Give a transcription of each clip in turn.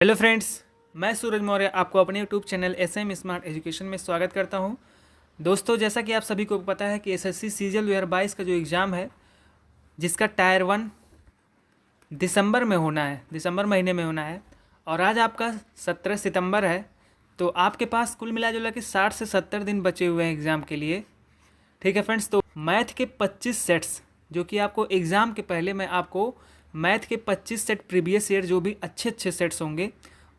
Hello friends, मैं सूरज मौर्य आपको अपने YouTube channel SM smart education में स्वागत करता हूं। दोस्तों, जैसा कि आप सभी को पता है कि SSC सीजीएल 2022 का जो एग्ज़ाम है, जिसका टायर 1 दिसंबर में होना है, दिसंबर महीने में होना है, और आज आपका 17 सितंबर है। तो आपके पास कुल मिला जुला के 60 से 70 दिन बचे हुए हैं एग्ज़ाम के लिए। ठीक है फ्रेंड्स, तो मैथ के 25 सेट्स जो कि आपको एग्ज़ाम के पहले मैं आपको मैथ के 25 सेट प्रीवियस ईयर जो भी अच्छे अच्छे सेट्स होंगे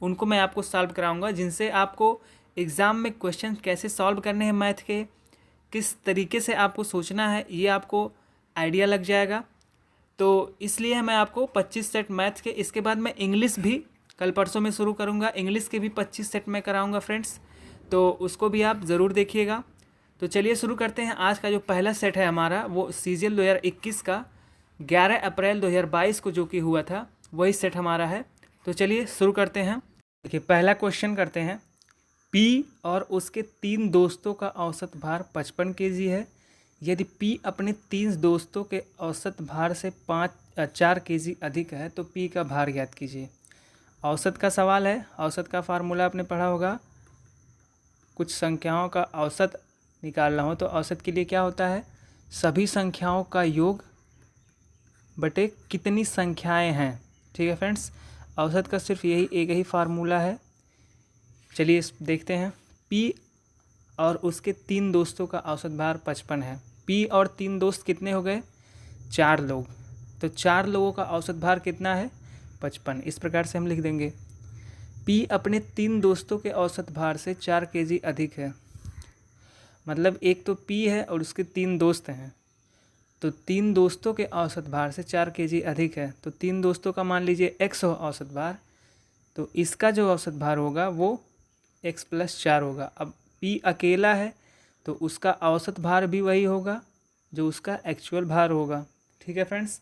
उनको मैं आपको सॉल्व कराऊंगा, जिनसे आपको एग्ज़ाम में क्वेश्चन कैसे सॉल्व करने हैं, मैथ के किस तरीके से आपको सोचना है, ये आपको आइडिया लग जाएगा। तो इसलिए मैं आपको 25 सेट मैथ के, इसके बाद मैं इंग्लिश भी कल परसों में शुरू करूँगा, इंग्लिश के भी 25 सेट मैं कराऊँगा फ्रेंड्स, तो उसको भी आप ज़रूर देखिएगा। तो चलिए शुरू करते हैं। आज का जो पहला सेट है हमारा वो सीजीएल 2021 का 11 अप्रैल 2022 को जो कि हुआ था, वही सेट हमारा है। तो चलिए शुरू करते हैं। देखिए, पहला क्वेश्चन करते हैं। P और उसके 3 दोस्तों का औसत भार 55 kg है। यदि P अपने 3 दोस्तों के औसत भार से 4 kg अधिक है तो P का भार ज्ञात कीजिए। औसत का सवाल है। औसत का फार्मूला आपने पढ़ा होगा। कुछ संख्याओं का औसत निकालना हो तो औसत के लिए क्या होता है, सभी संख्याओं का योग बटे कितनी संख्याएं हैं। ठीक है फ्रेंड्स, औसत का सिर्फ यही एक ही फार्मूला है। चलिए देखते हैं। P और उसके 3 दोस्तों का औसत भार 55 है। P और 3 दोस्त कितने हो गए, 4 लोग। तो 4 लोगों का औसत भार कितना है, 55। इस प्रकार से हम लिख देंगे। P अपने 3 दोस्तों के औसत भार से 4 kg अधिक है। मतलब एक तो P है और उसके 3 दोस्त हैं, तो 3 दोस्तों के औसत भार से 4 kg अधिक है। तो 3 दोस्तों का मान लीजिए x हो औसत भार, तो इसका जो औसत भार होगा वो x + 4 होगा। अब P अकेला है तो उसका औसत भार भी वही होगा जो उसका एक्चुअल भार होगा। ठीक है फ्रेंड्स,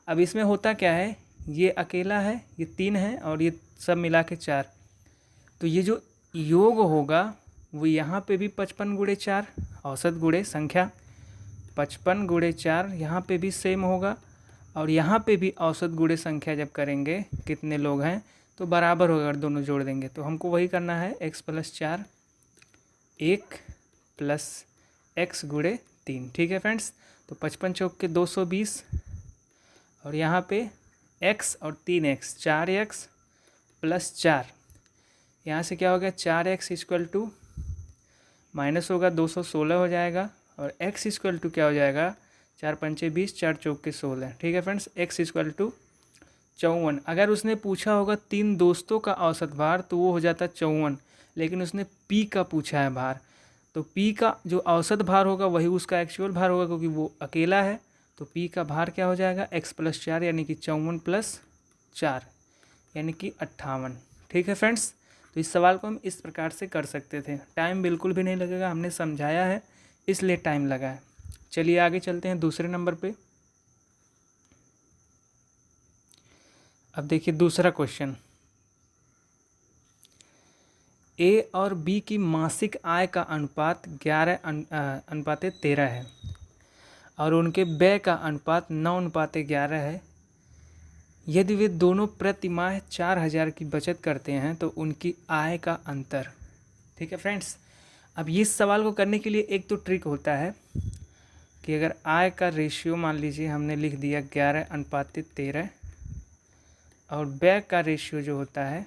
अब इसमें होता क्या है, ये अकेला है, ये 3 है और ये सब मिला के 4, तो ये जो योग होगा वो यहाँ पे भी 55 × 4 औसत गुणे संख्या, 55 × 4 यहाँ पे भी सेम होगा, और यहाँ पे भी औसत गुणे संख्या जब करेंगे कितने लोग हैं तो बराबर होगा। अगर दोनों जोड़ देंगे तो हमको वही करना है, x + 4 1 + x × 3। ठीक है फ्रेंड्स, तो 55 चौक के 220, और यहाँ पे x और 3x 4x + 4, यहाँ से क्या हो गया, 4x = माइनस होगा 216 हो जाएगा, और x = क्या हो जाएगा, 4 × 5 = 20, 4 चौक के 16। ठीक है फ्रेंड्स, x = 54। अगर उसने पूछा होगा 3 दोस्तों का औसत भार तो वो हो जाता 54, लेकिन उसने P का पूछा है भार, तो P का जो औसत भार होगा वही उसका एक्चुअल भार होगा, क्योंकि वो अकेला है। तो P का भार क्या हो जाएगा, x + 4 यानी कि 54 + 4 यानी कि 58। ठीक है फ्रेंड्स, तो इस सवाल को हम इस प्रकार से कर सकते थे। टाइम बिल्कुल भी नहीं लगेगा, हमने समझाया है इसलिए टाइम लगा है। चलिए आगे चलते हैं दूसरे नंबर पे। अब देखिए दूसरा क्वेश्चन। A और B की मासिक आय का अनुपात 11:13 है और उनके व्यय का अनुपात 9:11 है। यदि वे दोनों प्रति माह 4000 की बचत करते हैं तो उनकी आय का अंतर। ठीक है फ्रेंड्स, अब इस सवाल को करने के लिए एक तो ट्रिक होता है कि अगर आय का रेशियो मान लीजिए हमने लिख दिया 11:13 और व्यय का रेशियो जो होता है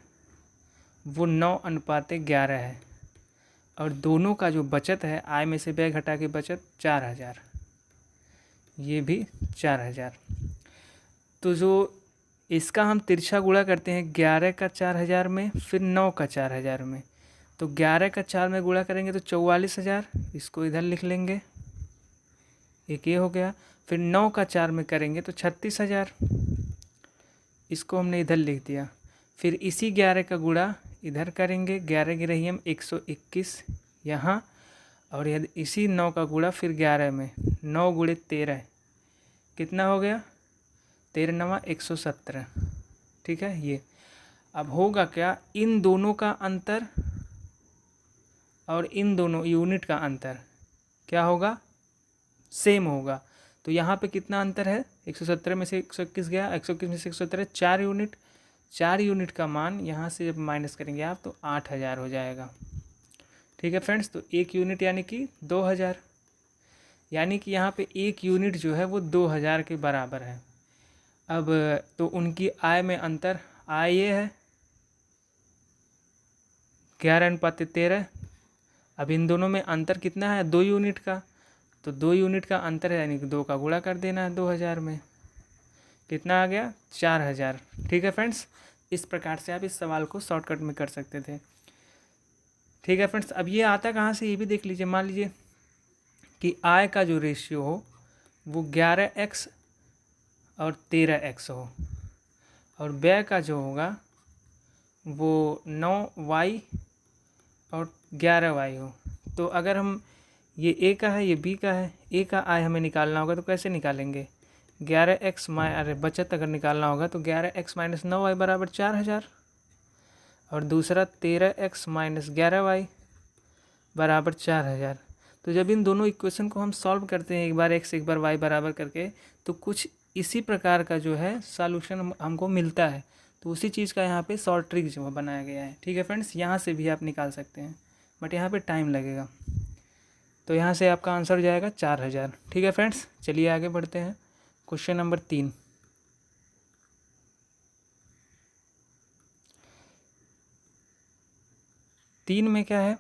वो 9:11 है, और दोनों का जो बचत है, आय में से व्यय घटा के बचत 4000, ये भी 4000, तो जो इसका हम तिरछा गुणा करते हैं 11 का 4000 में, फिर 9 का 4000 में, तो 11 का 4 में गुणा करेंगे तो 44,000, इसको इधर लिख लेंगे, एक ये हो गया। फिर 9 का 4 में करेंगे तो 36,000, इसको हमने इधर लिख दिया। फिर इसी 11 का गुणा इधर करेंगे, 11 की रही हम 121 यहाँ, और यदि इसी 9 का गुणा फिर 11 में, 9 × 13 कितना हो गया, 13×9 = 117। ठीक है, ये अब होगा क्या, इन दोनों का अंतर और इन दोनों यूनिट का अंतर क्या होगा, सेम होगा। तो यहाँ पे कितना अंतर है, 117 में से 121 गया, 121 में से 117, 4 यूनिट, 4 यूनिट का मान यहाँ से जब माइनस करेंगे आप तो 8000 हो जाएगा। ठीक है फ्रेंड्स, तो 1 यूनिट यानी कि 2000, यानी कि यहाँ पे 1 यूनिट जो है वो 2000 के बराबर है। अब तो उनकी आय में अंतर, आय ये है 11:13। अब इन दोनों में अंतर कितना है, 2 यूनिट का, तो 2 यूनिट का अंतर है यानी कि 2 का गुणा कर देना है 2000 में, कितना आ गया 4000। ठीक है फ्रेंड्स, इस प्रकार से आप इस सवाल को शॉर्टकट में कर सकते थे। ठीक है फ्रेंड्स, अब ये आता कहाँ से ये भी देख लीजिए। मान लीजिए कि आय का जो रेशियो हो वो 11x और 13x हो, और व्यय का जो होगा वो 9y और 11y हो। तो अगर हम ये a का है, ये b का है, a का आय हमें निकालना होगा तो कैसे निकालेंगे, 11x अरे बचत अगर निकालना होगा तो 11x माइनस 9y बराबर 4000, और दूसरा 13x माइनस 11y बराबर 4000। तो जब इन दोनों इक्वेशन को हम सॉल्व करते हैं, एक बार x एक बार y बराबर करके, तो कुछ इसी प्रकार का जो है सॉल्यूशन हमको मिलता है। तो उसी चीज़ का यहाँ पे शॉर्ट ट्रिक जो है बनाया गया है। ठीक है फ्रेंड्स, यहाँ से भी आप निकाल सकते हैं, बट यहाँ पे टाइम लगेगा। तो यहाँ से आपका आंसर हो जाएगा 4000। ठीक है फ्रेंड्स, चलिए आगे बढ़ते हैं। Question number 3। तीन में क्या है,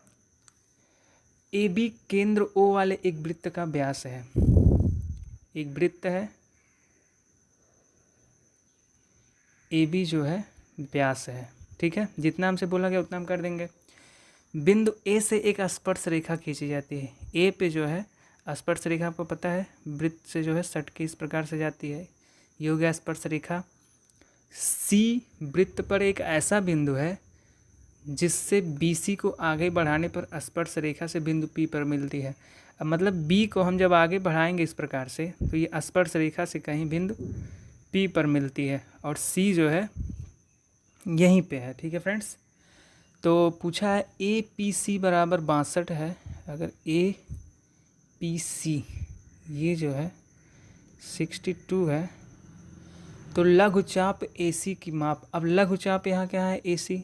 ए बी केंद्र ओ वाले एक वृत्त का व्यास है। एक वृत्त है, ए बी जो है व्यास है। ठीक है, जितना हमसे बोला गया उतना हम कर देंगे। बिंदु ए से एक स्पर्श रेखा खींची जाती है। ए पे जो है स्पर्श रेखा आपको पता है वृत्त से जो है सट के इस प्रकार से जाती है, ये हो गया स्पर्श रेखा। सी वृत्त पर एक ऐसा बिंदु है जिससे बी सी को आगे बढ़ाने पर स्पर्श रेखा से बिंदु पी पर मिलती है। अब मतलब बी को हम जब आगे बढ़ाएंगे इस प्रकार से तो ये स्पर्श रेखा से कहीं बिंदु पी पर मिलती है, और सी जो है यहीं पे है। ठीक है फ्रेंड्स, तो पूछा है ए पी सी बराबर 62 है। अगर ए पी सी ये जो है 62 है तो लघुचाप ए सी की माप। अब लघुचाप यहाँ क्या है, ए सी,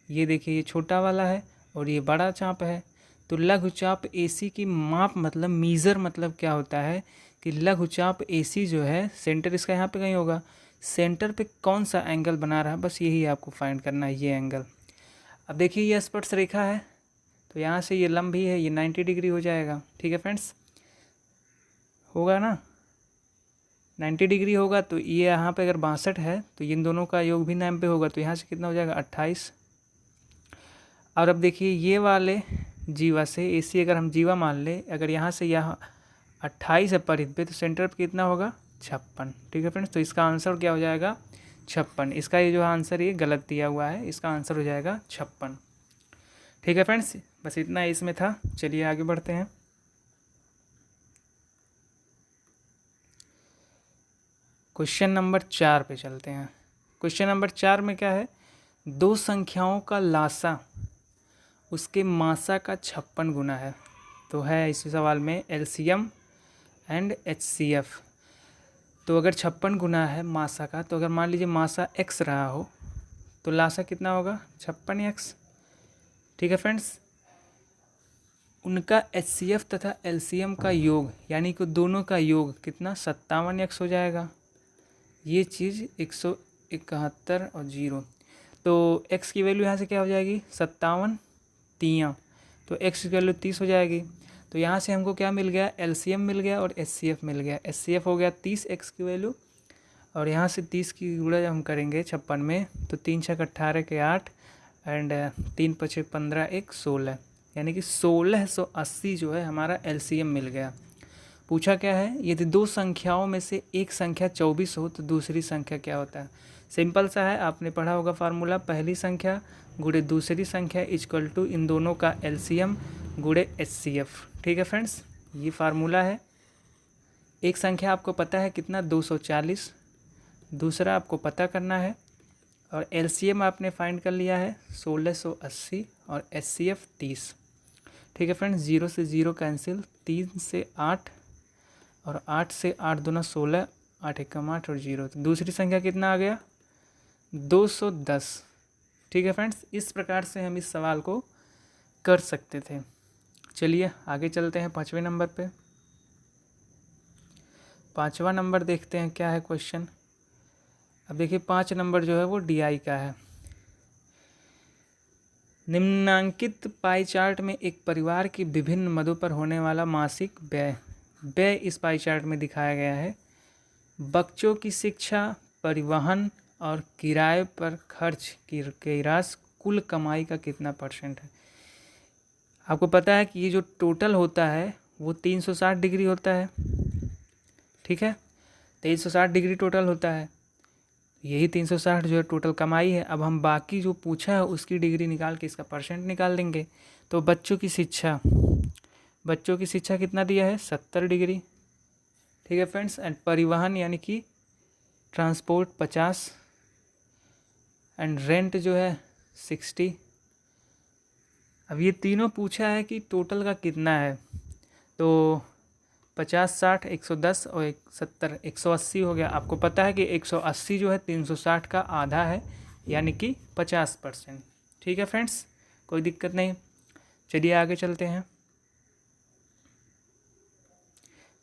ये देखिए ये छोटा वाला है और ये बड़ा चाप है। तो लघुचाप ए सी की माप मतलब मीज़र मतलब क्या होता है कि लघुचाप ए सी जो है सेंटर इसका यहाँ पे कहीं होगा, सेंटर पे कौन सा एंगल बना रहा है बस यही आपको फाइंड करना है, ये एंगल। अब देखिए ये स्पर्श रेखा है तो यहाँ से ये लंब भी है, ये 90 डिग्री हो जाएगा। ठीक है फ्रेंड्स, होगा ना 90 डिग्री होगा। तो ये यहाँ पे अगर 62 है तो इन दोनों का योग भी 90 होगा, तो यहाँ से कितना हो जाएगा 28। और अब देखिए ये वाले जीवा से ए सी अगर हम जीवा मान ले, अगर यहाँ से यहाँ 28 है परिध पे तो सेंटर पे कितना होगा 56। ठीक है फ्रेंड्स, तो इसका आंसर क्या हो जाएगा 56। इसका ये जो आंसर ये गलत दिया हुआ है, इसका आंसर हो जाएगा 56। ठीक है फ्रेंड्स, बस इतना इसमें था। चलिए आगे बढ़ते हैं। क्वेश्चन नंबर 4 पे चलते हैं। क्वेश्चन नंबर 4 में क्या है, दो संख्याओं का लासा उसके मासा का 56 गुना है। तो है इस सवाल में एलसीएम एंड एचसीएफ। तो अगर 56 गुना है मासा का, तो अगर मान लीजिए मासा x रहा हो तो लासा कितना होगा 56x। ठीक है फ्रेंड्स, उनका एचसीएफ तथा एलसीएम का योग यानी कि दोनों का योग कितना 57x हो जाएगा। ये चीज़ 171 और 0, तो x की वैल्यू यहाँ से क्या हो जाएगी 57 3, तो x की वैल्यू 30 हो जाएगी। तो यहाँ से हमको क्या मिल गया, एलसीएम मिल गया और एचसीएफ मिल गया। एचसीएफ हो गया 30 x की वैल्यू, और यहाँ से 30 की गुणा जब हम करेंगे 56 में तो 3 छक 18 के 8 एंड 3 पछे 15 1 16, यानी कि 1680 जो है हमारा एलसीएम मिल गया। पूछा क्या है, यदि दो संख्याओं में से एक संख्या 24 हो तो दूसरी संख्या क्या होता है। सिंपल सा है, आपने पढ़ा होगा फार्मूला, पहली संख्या गुणे दूसरी संख्या इक्वल टू इन दोनों का एलसीएम गुणे एचसीएफ। ठीक है फ्रेंड्स, ये फार्मूला है। एक संख्या आपको पता है कितना 240, दूसरा आपको पता करना है, और एलसीएम आपने फाइंड कर लिया है 1680 और एचसीएफ 30। ठीक है फ्रेंड्स, 0 से 0 कैंसिल, 3 से 8 और 8 से 8 दूना 16, 8 एकम 8 और 0। तो दूसरी संख्या कितना आ गया 210। ठीक है फ्रेंड्स, इस प्रकार से हम इस सवाल को कर सकते थे। चलिए आगे चलते हैं 5वें नंबर पे। 5वां नंबर देखते हैं क्या है क्वेश्चन। अब देखिए 5 नंबर जो है वो DI का है। निम्नांकित पाई चार्ट में एक परिवार की विभिन्न मदों पर होने वाला मासिक व्यय इस पाई चार्ट में दिखाया गया है। बच्चों की शिक्षा, परिवहन और किराए पर खर्च की राशि कुल कमाई का कितना % है। आपको पता है कि ये जो टोटल होता है वो 360 डिग्री होता है। ठीक है, 360 डिग्री टोटल होता है, यही 360 जो है टोटल कमाई है। अब हम बाकी जो पूछा है उसकी डिग्री निकाल के इसका % निकाल देंगे। तो बच्चों की शिक्षा कितना दिया है, 70 डिग्री। ठीक है फ्रेंड्स, एंड परिवहन यानी कि ट्रांसपोर्ट 50, एंड रेंट जो है 60। अब ये तीनों पूछा है कि टोटल का कितना है, तो 50, 60, 110 और 70, 180 हो गया। आपको पता है कि 180 जो है 360 का आधा है, यानी कि 50%। ठीक है फ्रेंड्स, कोई दिक्कत नहीं। चलिए आगे चलते हैं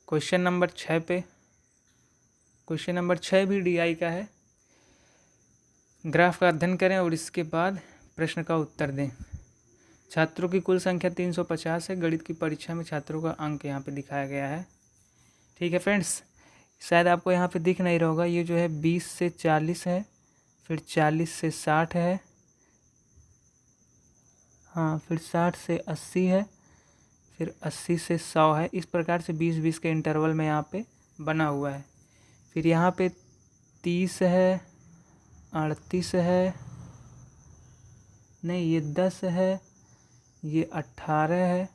क्वेश्चन नंबर 6 पे। क्वेश्चन नंबर 6 भी DI का है। ग्राफ का अध्ययन करें और इसके बाद प्रश्न का उत्तर दें। छात्रों की कुल संख्या 350 है। गणित की परीक्षा में छात्रों का अंक यहाँ पे दिखाया गया है। ठीक है फ्रेंड्स, शायद आपको यहाँ पे दिख नहीं रहा होगा, ये जो है 20 से 40 है, फिर 40 से 60 है, हाँ, फिर 60 से 80 है, फिर 80 से 100 है। इस प्रकार से 20-20 के इंटरवल में यहाँ पे बना हुआ है। फिर यहाँ पे 30 है, 38 है, नहीं ये 10 है, ये 18 है।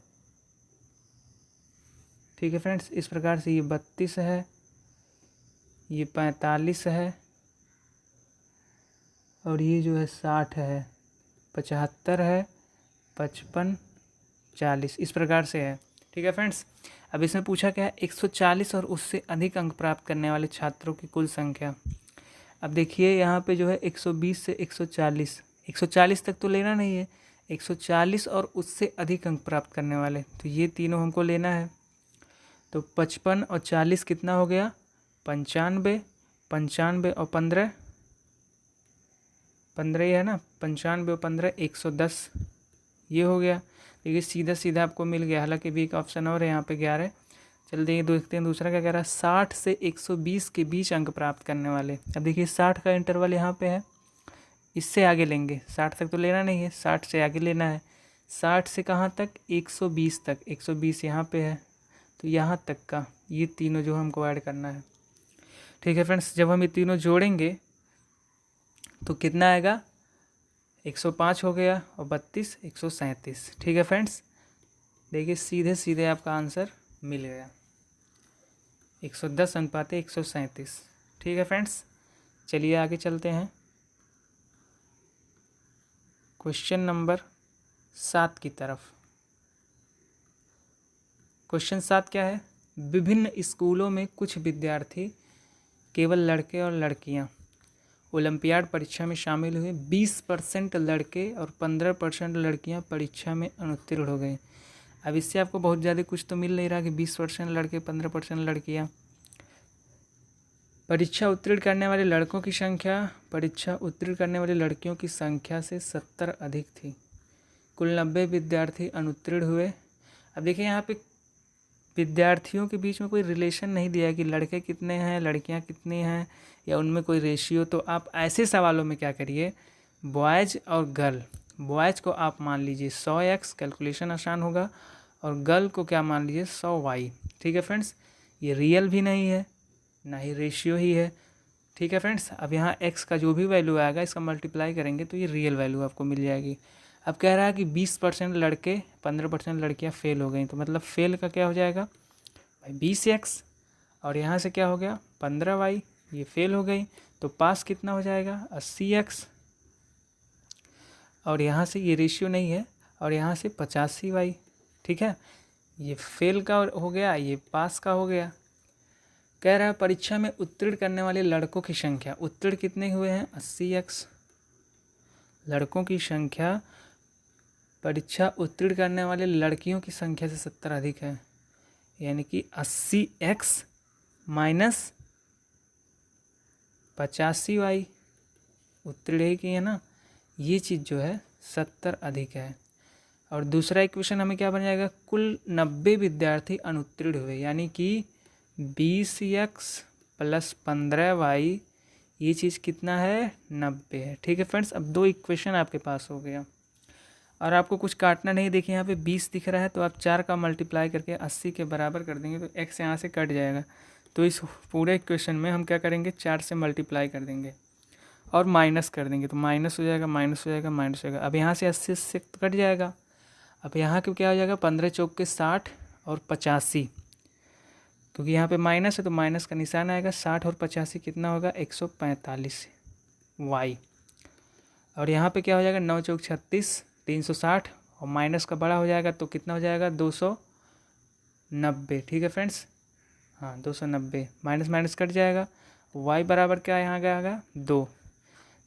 ठीक है फ्रेंड्स, इस प्रकार से ये 32 है, ये 45 है, और ये जो है 60 है, 75 है, 55, 40, इस प्रकार से है। ठीक है फ्रेंड्स, अब इसमें पूछा क्या है, 140 और उससे अधिक अंक प्राप्त करने वाले छात्रों की कुल संख्या। अब देखिए यहाँ पे जो है 120 से 140, 140 तक तो लेना नहीं है, 140 और उससे अधिक अंक प्राप्त करने वाले, तो ये तीनों हमको लेना है। तो 55 और 40 कितना हो गया, 95, 95 और 15, 15 ही है ना, 95 और 15, 110, ये हो गया। देखिए सीधा सीधा आपको मिल गया, हालांकि भी एक ऑप्शन और है यहाँ पे 11। चल देखते हैं दूसरा क्या कह रहा है, 60 से 120 के बीच अंक प्राप्त करने वाले। अब देखिए 60 का इंटरवल यहाँ पे है, इससे आगे लेंगे, 60 तक तो लेना नहीं है, 60 से आगे लेना है। 60 से कहाँ तक, 120 तक, 120 यहाँ पे है, तो यहाँ तक का ये तीनों जो हमको ऐड करना है। ठीक है फ्रेंड्स, जब हम ये तीनों जोड़ेंगे तो कितना आएगा, 105 हो गया, और 32, 137। ठीक है फ्रेंड्स, देखिए सीधे सीधे आपका आंसर मिल गया, 110 अनुपाते 137। ठीक है फ्रेंड्स, चलिए आगे चलते हैं क्वेश्चन नंबर 7 की तरफ। क्वेश्चन 7 क्या है, विभिन्न स्कूलों में कुछ विद्यार्थी, केवल लड़के और लड़कियां, ओलंपियाड परीक्षा में शामिल हुए। 20% लड़के और 15% लड़कियां परीक्षा में अनुत्तीर्ण हो गए। अब इससे आपको बहुत ज़्यादा कुछ तो मिल नहीं रहा कि 20% लड़के 15% लड़कियां। परीक्षा उत्तीर्ण करने वाले लड़कों की संख्या परीक्षा उत्तीर्ण करने वाली लड़कियों की संख्या से 70 अधिक थी। कुल 90 विद्यार्थी अनुत्तीर्ण हुए। अब देखिए यहाँ पे विद्यार्थियों के बीच में कोई रिलेशन नहीं दिया है कि लड़के कितने हैं लड़कियां कितनी हैं, या उनमें कोई रेशियो। तो आप ऐसे सवालों में क्या करिए, बॉयज़ और गर्ल, बॉयज़ को आप मान लीजिए 100x, कैलकुलेशन आसान होगा, और गर्ल को क्या मान लीजिए 100y। ठीक है फ्रेंड्स, ये रियल भी नहीं है ना ही रेशियो ही है। ठीक है फ्रेंड्स, अब यहाँ x का जो भी वैल्यू आएगा इसका मल्टीप्लाई करेंगे तो ये रियल वैल्यू आपको मिल जाएगी। अब कह रहा है कि 20% लड़के 15% लड़कियाँ फेल हो गई, तो मतलब फेल का क्या हो जाएगा भाई 20x, और यहाँ से क्या हो गया 15y, ये फेल हो गई। तो पास कितना हो जाएगा 80x, और यहाँ से ये रेशियो नहीं है, और यहाँ से 85y। ठीक है, ये फेल का हो गया, ये पास का हो गया। कह रहा है परीक्षा में उत्तीर्ण करने वाले लड़कों की संख्या, उत्तीर्ण कितने हुए हैं 80x, लड़कों की संख्या परीक्षा उत्तीर्ण करने वाले लड़कियों की संख्या से 70 अधिक है, यानी कि 80x माइनस 85y, उत्तीर्ण ही की है ना, ये चीज़ जो है 70 अधिक है। और दूसरा इक्वेशन हमें क्या बन जाएगा, कुल 90 विद्यार्थी अनुत्तीर्ण हुए, यानी कि 20x प्लस 15y, ये चीज़ कितना है 90 है। ठीक है फ्रेंड्स, अब दो इक्वेशन आपके पास हो गया और आपको कुछ काटना नहीं। देखिए यहाँ पे 20 दिख रहा है तो आप 4 का मल्टीप्लाई करके 80 के बराबर कर देंगे तो x यहाँ से कट जाएगा। तो इस पूरे इक्वेशन में हम क्या करेंगे, 4 से मल्टीप्लाई कर देंगे और माइनस कर देंगे, तो माइनस हो जाएगा, माइनस हो जाएगा, माइनस हो जाएगा। अब यहाँ से 80 से कट जाएगा। अब यहाँ क्यों क्या हो जाएगा, 15 चौक के 60 और 85, क्योंकि यहाँ पे माइनस है तो माइनस का निशान आएगा। 60 और 85 कितना होगा 145 y। और यहाँ पे क्या हो जाएगा, 9 चौक 36, 360 और माइनस का बड़ा हो जाएगा तो कितना हो जाएगा 290। ठीक है फ्रेंड्स, हाँ 290, माइनस माइनस कट जाएगा। y बराबर क्या यहाँ आएगा 2।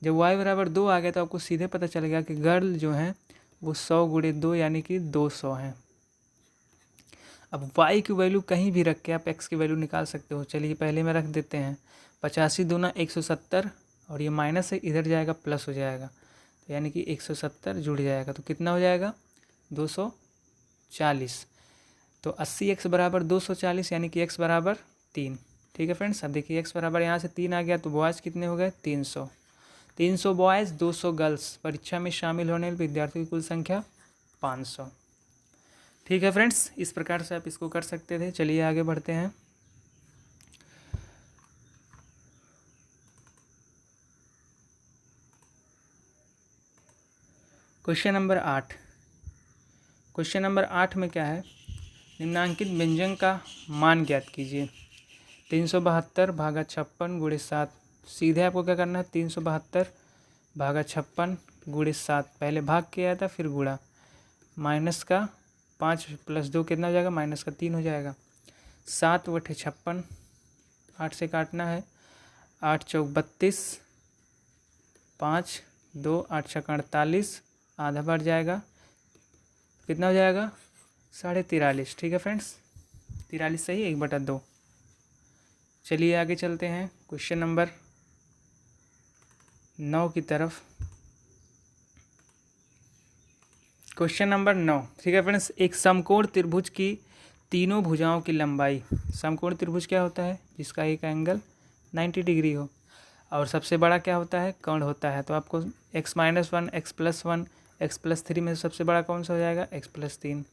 जब y बराबर 2 आ गया तो आपको सीधे पता चलेगा कि गर्ल जो है वो 100 गुणे 2 यानी कि 200 है। अब y की वैल्यू कहीं भी रख के आप x की वैल्यू निकाल सकते हो। चलिए पहले में रख देते हैं, 85 दूना 170 और ये माइनस है, इधर जाएगा प्लस हो जाएगा, तो यानी कि 170 जुड़ जाएगा तो कितना हो जाएगा 240। तो 80x बराबर 240 यानी कि x बराबर 3। ठीक है फ्रेंड्स, अब देखिए x बराबर यहाँ से 3 आ गया तो बॉयज़ कितने हो गए 300, 300 बॉयज़ 200 गर्ल्स, परीक्षा में शामिल होने वाले विद्यार्थियों की कुल संख्या 500। ठीक है फ्रेंड्स, इस प्रकार से आप इसको कर सकते थे। चलिए आगे बढ़ते हैं। Question number 8। क्वेश्चन नंबर 8 में क्या है, निम्नांकित व्यंजन का मान ज्ञात कीजिए। 372 भागा 56 गुणे 7, सीधे आपको क्या करना है 372 भागा 56 गुणे 7, पहले भाग किया था फिर गुणा, माइनस का 5 प्लस 2 कितना हो जाएगा, माइनस का 3 हो जाएगा। 7 बटे 56, 8 से काटना है, 8 चौक 32, 5 2 8 छक्का 48, आधा बढ़ जाएगा, कितना हो जाएगा 43.5। ठीक है फ्रेंड्स, 43 सही, 1/2। चलिए आगे चलते हैं क्वेश्चन नंबर 9 की तरफ। Question number 9। ठीक है फ्रेंड्स, एक समकोण त्रिभुज की तीनों भुजाओं की लंबाई, समकोण त्रिभुज क्या होता है, जिसका एक एंगल 90 डिग्री हो, और सबसे बड़ा क्या होता है कर्ण होता है। तो आपको x-1 x+1 x+3 में सबसे बड़ा कौन सा हो जाएगा x+3।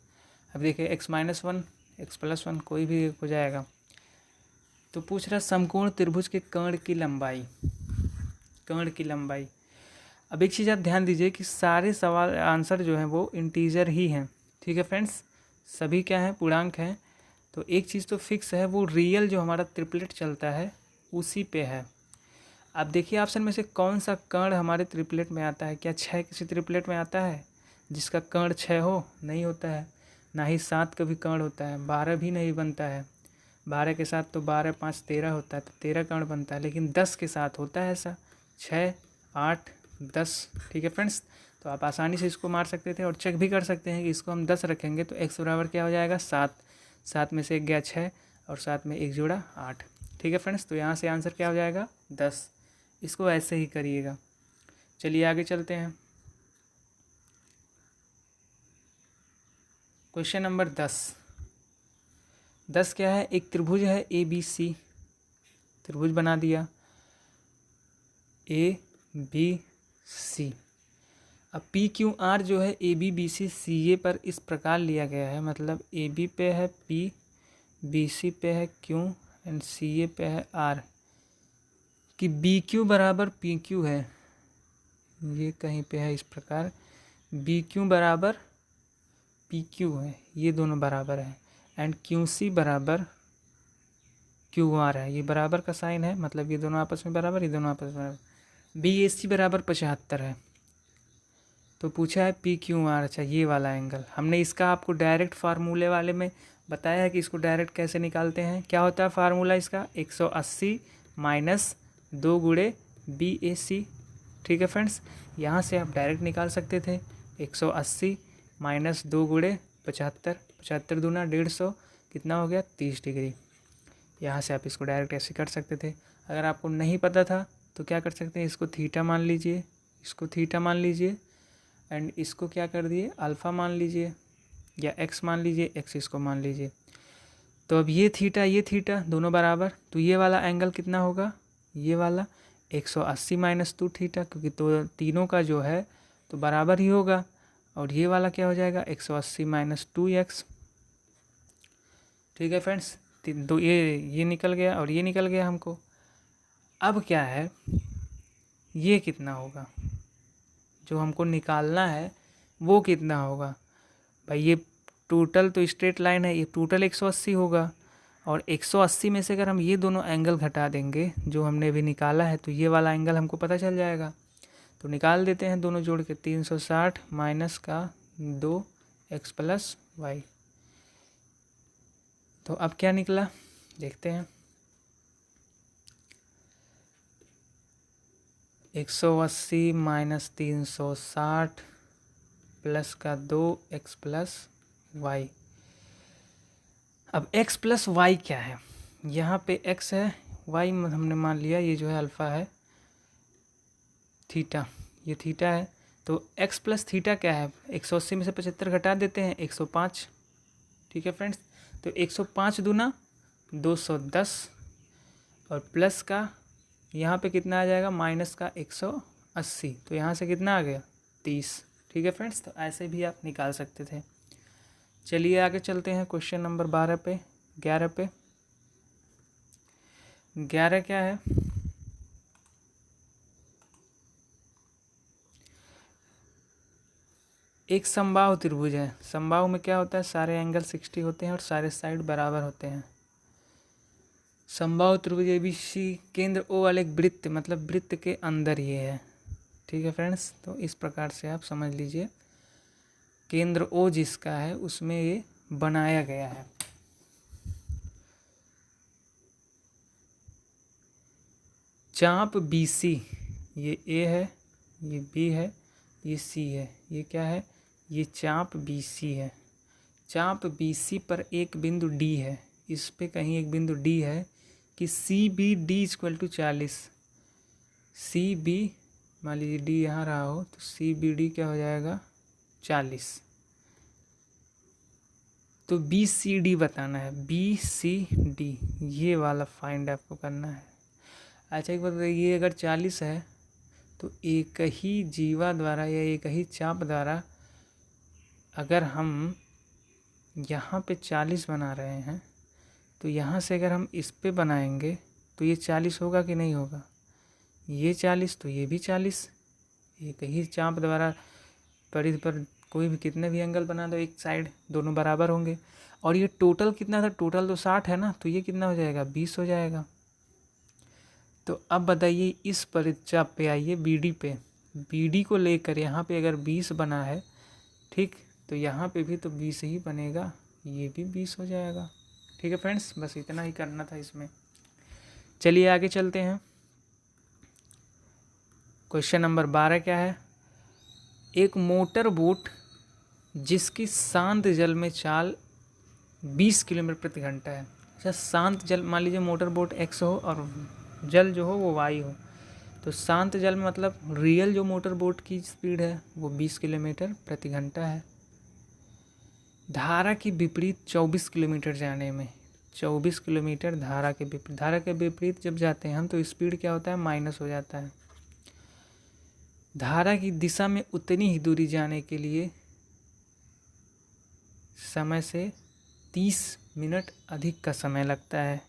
अब देखिए x-1 x+1 कोई भी एक हो जाएगा। तो पूछ रहा समकोण त्रिभुज के कर्ण की लंबाई, कर्ण की लंबाई। अब एक चीज़ आप ध्यान दीजिए कि सारे सवाल आंसर जो हैं वो इंटीजर ही हैं। ठीक है फ्रेंड्स, सभी क्या हैं पूर्णांक हैं। तो एक चीज़ तो फिक्स है, वो रियल जो हमारा ट्रिपलेट चलता है उसी पे है। अब देखिए ऑप्शन में से कौन सा कर्ण हमारे ट्रिपलेट में आता है, क्या 6 किसी ट्रिपलेट में आता है जिसका कर्ण 6 हो, नहीं होता है। ना ही 7 का भी कर्ण होता है, 12 भी नहीं बनता है, 12 के साथ तो 12 5 13 होता है, तो 13 कर्ण बनता है। लेकिन 10 के साथ होता है ऐसा, 6 8 10। ठीक है फ्रेंड्स, तो आप आसानी से इसको मार सकते थे और चेक भी कर सकते हैं कि इसको हम 10 रखेंगे तो x बराबर क्या हो जाएगा 7, 7 में से 1 गया 6 और 7 में 1 जोड़ा 8। ठीक है फ्रेंड्स, तो यहाँ से आंसर क्या हो जाएगा 10। इसको ऐसे ही करिएगा। चलिए आगे चलते हैं। Question number 10। 10 क्या है, एक त्रिभुज है ABC, त्रिभुज बना दिया ABC। अब PQR जो है ABBC CA पर इस प्रकार लिया गया है, मतलब AB पे है P, BC पे है Q एंड CA पे है R, कि BQ बराबर PQ है। ये कहीं पे है इस प्रकार, BQ बराबर PQ है, ये दोनों बराबर है, एंड QC बराबर QR है। ये बराबर का साइन है, मतलब ये दोनों आपस में बराबर, ये दोनों आपस में बराबर। BAC बराबर 75 है। तो पूछा है पी क्यू आर। अच्छा, ये वाला एंगल हमने इसका आपको डायरेक्ट फार्मूले वाले में बताया है कि इसको डायरेक्ट कैसे निकालते हैं। क्या होता है फार्मूला इसका, 180 माइनस 2 गुणे BAC। ठीक है फ्रेंड्स, यहाँ से आप डायरेक्ट निकाल सकते थे 180 माइनस 2 गुणे 75, 75 दूना 150, कितना हो गया 30 डिग्री। यहाँ से आप इसको डायरेक्ट ऐसे कर सकते थे। अगर आपको नहीं पता था तो क्या कर सकते हैं, इसको थीटा मान लीजिए, इसको थीटा मान लीजिए, एंड इसको क्या कर दिए अल्फ़ा मान लीजिए, या एक्स मान लीजिए, एक्स इसको मान लीजिए। तो अब ये थीटा दोनों बराबर, तो ये वाला एंगल कितना होगा, ये वाला 180 माइनस 2 थीटा, क्योंकि तो तीनों का जो है तो बराबर ही होगा। और ये वाला क्या हो जाएगा 180 माइनस 2x। ठीक है फ्रेंड्स, तो ये निकल गया और ये निकल गया हमको। अब क्या है, ये कितना होगा जो हमको निकालना है, वो कितना होगा भाई। ये टोटल तो स्ट्रेट लाइन है, ये टोटल 180 होगा, और 180 में से अगर हम ये दोनों एंगल घटा देंगे जो हमने अभी निकाला है, तो ये वाला एंगल हमको पता चल जाएगा। तो निकाल देते हैं दोनों जोड़ के, 360 माइनस का 2x प्लस वाई। तो अब क्या निकला देखते हैं, 180 माइनस 360 प्लस का 2x प्लस वाई। अब x प्लस वाई क्या है, यहाँ पे x है, y हमने मान लिया ये जो है अल्फ़ा है, थीटा ये थीटा है। तो x प्लस थीटा क्या है, 180 में से 75 घटा देते हैं 105। ठीक है फ्रेंड्स, तो 105 दूना 210, और प्लस का यहाँ पे कितना आ जाएगा माइनस का 180, तो यहाँ से कितना आ गया 30। ठीक है फ्रेंड्स, तो ऐसे भी आप निकाल सकते थे। चलिए आगे चलते हैं क्वेश्चन नंबर 11 पे, 11 पे। 11 क्या है, एक समबाहु त्रिभुज है। समबाहु में क्या होता है, सारे एंगल 60 होते हैं और सारे साइड बराबर होते हैं। समबाहु त्रिभुज ABC, केंद्र O वाले एक वृत्त, मतलब वृत्त के अंदर ये है। ठीक है फ्रेंड्स, तो इस प्रकार से आप समझ लीजिए, केंद्र O जिसका है उसमें ये बनाया गया है। चाप BC, ये A है, ये B है, ये C है, ये क्या है, ये चाप BC है। चाप BC पर एक बिंदु D है, इस पे कहीं एक बिंदु D है कि CBD इक्वल टू 40। CB मान लीजिए D यहाँ रहा हो, तो CBD क्या हो जाएगा 40। तो BCD बताना है, BCD ये वाला फाइंड आपको करना है। अच्छा एक बात बताइए, ये अगर 40 है तो एक ही जीवा द्वारा या एक ही चाप द्वारा अगर हम यहाँ पे 40 बना रहे हैं, तो यहाँ से अगर हम इस पे बनाएंगे तो ये 40 होगा कि नहीं होगा, ये 40 तो ये भी 40। एक ही चाप द्वारा परिधि पर कोई भी कितने भी एंगल बना दो एक साइड, दोनों बराबर होंगे। और ये टोटल कितना था, टोटल तो 60 है ना, तो ये कितना हो जाएगा 20 हो जाएगा। तो अब बताइए इस परिचाप पे आइए, BD पे, BD को लेकर यहाँ पे अगर 20 बना है, ठीक, तो यहाँ पे भी तो 20 ही बनेगा, ये भी 20 हो जाएगा। ठीक है फ्रेंड्स, बस इतना ही करना था इसमें। चलिए आगे चलते हैं। क्वेश्चन नंबर 12 क्या है, एक मोटर बोट जिसकी शांत जल में चाल 20 किलोमीटर प्रति घंटा है। अच्छा, शांत जल, मान लीजिए मोटर बोट X हो और जल जो हो वो Y हो, तो शांत जल में मतलब रियल जो मोटर बोट की स्पीड है वो 20 किलोमीटर प्रति घंटा है। धारा की विपरीत 24 किलोमीटर जाने में, 24 किलोमीटर धारा के विपरीत जब जाते हैं हम तो स्पीड क्या होता है माइनस हो जाता है। धारा की दिशा में उतनी ही दूरी जाने के लिए समय से 30 मिनट अधिक का समय लगता है।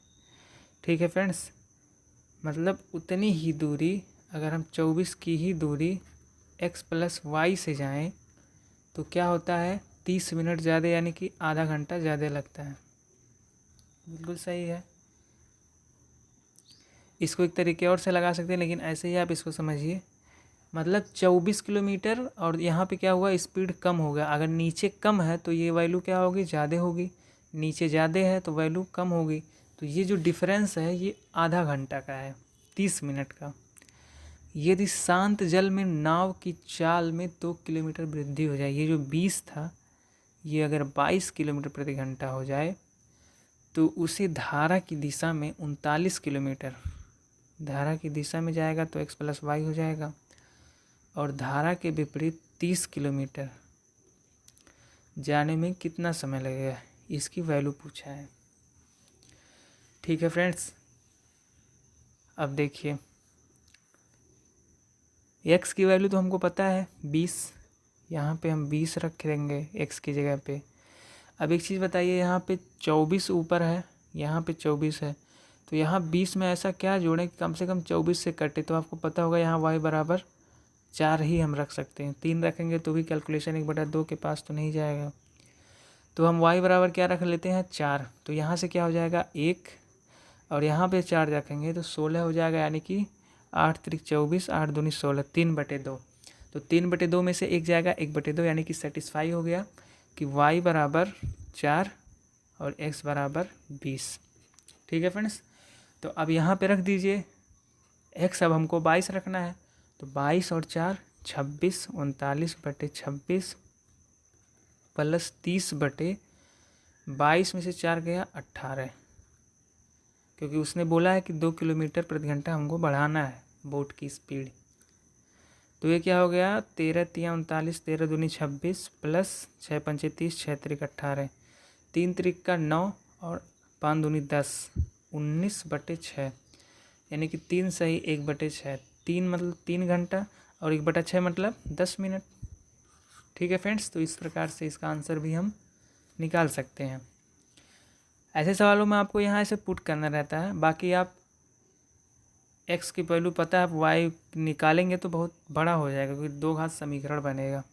ठीक है फ्रेंड्स, मतलब उतनी ही दूरी अगर हम 24 की ही दूरी x प्लस वाई से जाएं तो क्या होता है 30 मिनट ज़्यादा, यानी कि आधा घंटा ज़्यादा लगता है। बिल्कुल सही है। इसको एक तरीके और से लगा सकते हैं, लेकिन ऐसे ही आप इसको समझिए, मतलब 24 किलोमीटर, और यहाँ पे क्या हुआ, स्पीड कम हो गया। अगर नीचे कम है तो ये वैल्यू क्या होगी, ज़्यादा होगी, नीचे ज़्यादा है तो वैल्यू कम होगी। तो ये जो डिफरेंस है ये आधा घंटा का है, 30 मिनट का। यदि शांत जल में नाव की चाल में 2 किलोमीटर वृद्धि हो जाए, ये जो 20 था ये अगर 22 किलोमीटर प्रति घंटा हो जाए तो उसे धारा की दिशा में 39 किलोमीटर, धारा की दिशा में जाएगा तो x + y हो जाएगा, और धारा के विपरीत 30 किलोमीटर जाने में कितना समय लगेगा, इसकी वैल्यू पूछा है। ठीक है फ्रेंड्स, अब देखिए x की वैल्यू तो हमको पता है 20, यहाँ पे हम 20 रख देंगे x की जगह पे। अब एक चीज़ बताइए, यहाँ पे 24 ऊपर है, यहाँ पे 24 है, तो यहाँ 20 में ऐसा क्या जोड़ें कि कम से कम 24 से कटे। तो आपको पता होगा यहाँ y बराबर 4 ही हम रख सकते हैं, 3 रखेंगे तो भी कैलकुलेशन 1/2 के पास तो नहीं जाएगा। तो हम y बराबर क्या रख लेते हैं, 4। तो यहाँ से क्या हो जाएगा 1, और यहाँ पे 4 रखेंगे तो 16 हो जाएगा, यानी कि 8 × 3 = 24, 8 दूनी 16, 3/2। तो 3/2 में से 1 जाएगा 1/2, यानी कि सेटिस्फाई हो गया कि y बराबर 4 और x बराबर 20। ठीक है फ्रेंड्स, तो अब यहाँ पे रख दीजिए x, अब हमको 22 रखना है, तो 22 और 4 26, 39/26 प्लस 30/22 में से 4 गया 18, क्योंकि उसने बोला है कि 2 किलोमीटर प्रति घंटा हमको बढ़ाना है बोट की स्पीड। तो ये क्या हो गया, 13 × 3 = 39, 13 दूनी 26 प्लस 6 × 5 = 30, 6 × 3 = 18, 3 × 3 = 9 और 5 दूनी 10, 19/6, यानी कि 3 सही 1/6, 3 मतलब 3 घंटा और 1/6 मतलब 10 मिनट। ठीक है फ्रेंड्स, तो इस प्रकार से इसका आंसर भी हम निकाल सकते हैं। ऐसे सवालों में आपको यहाँ ऐसे पुट करना रहता है, बाकी आप x की वैल्यू पता है, आप y निकालेंगे तो बहुत बड़ा हो जाएगा, क्योंकि 2 घात समीकरण बनेगा।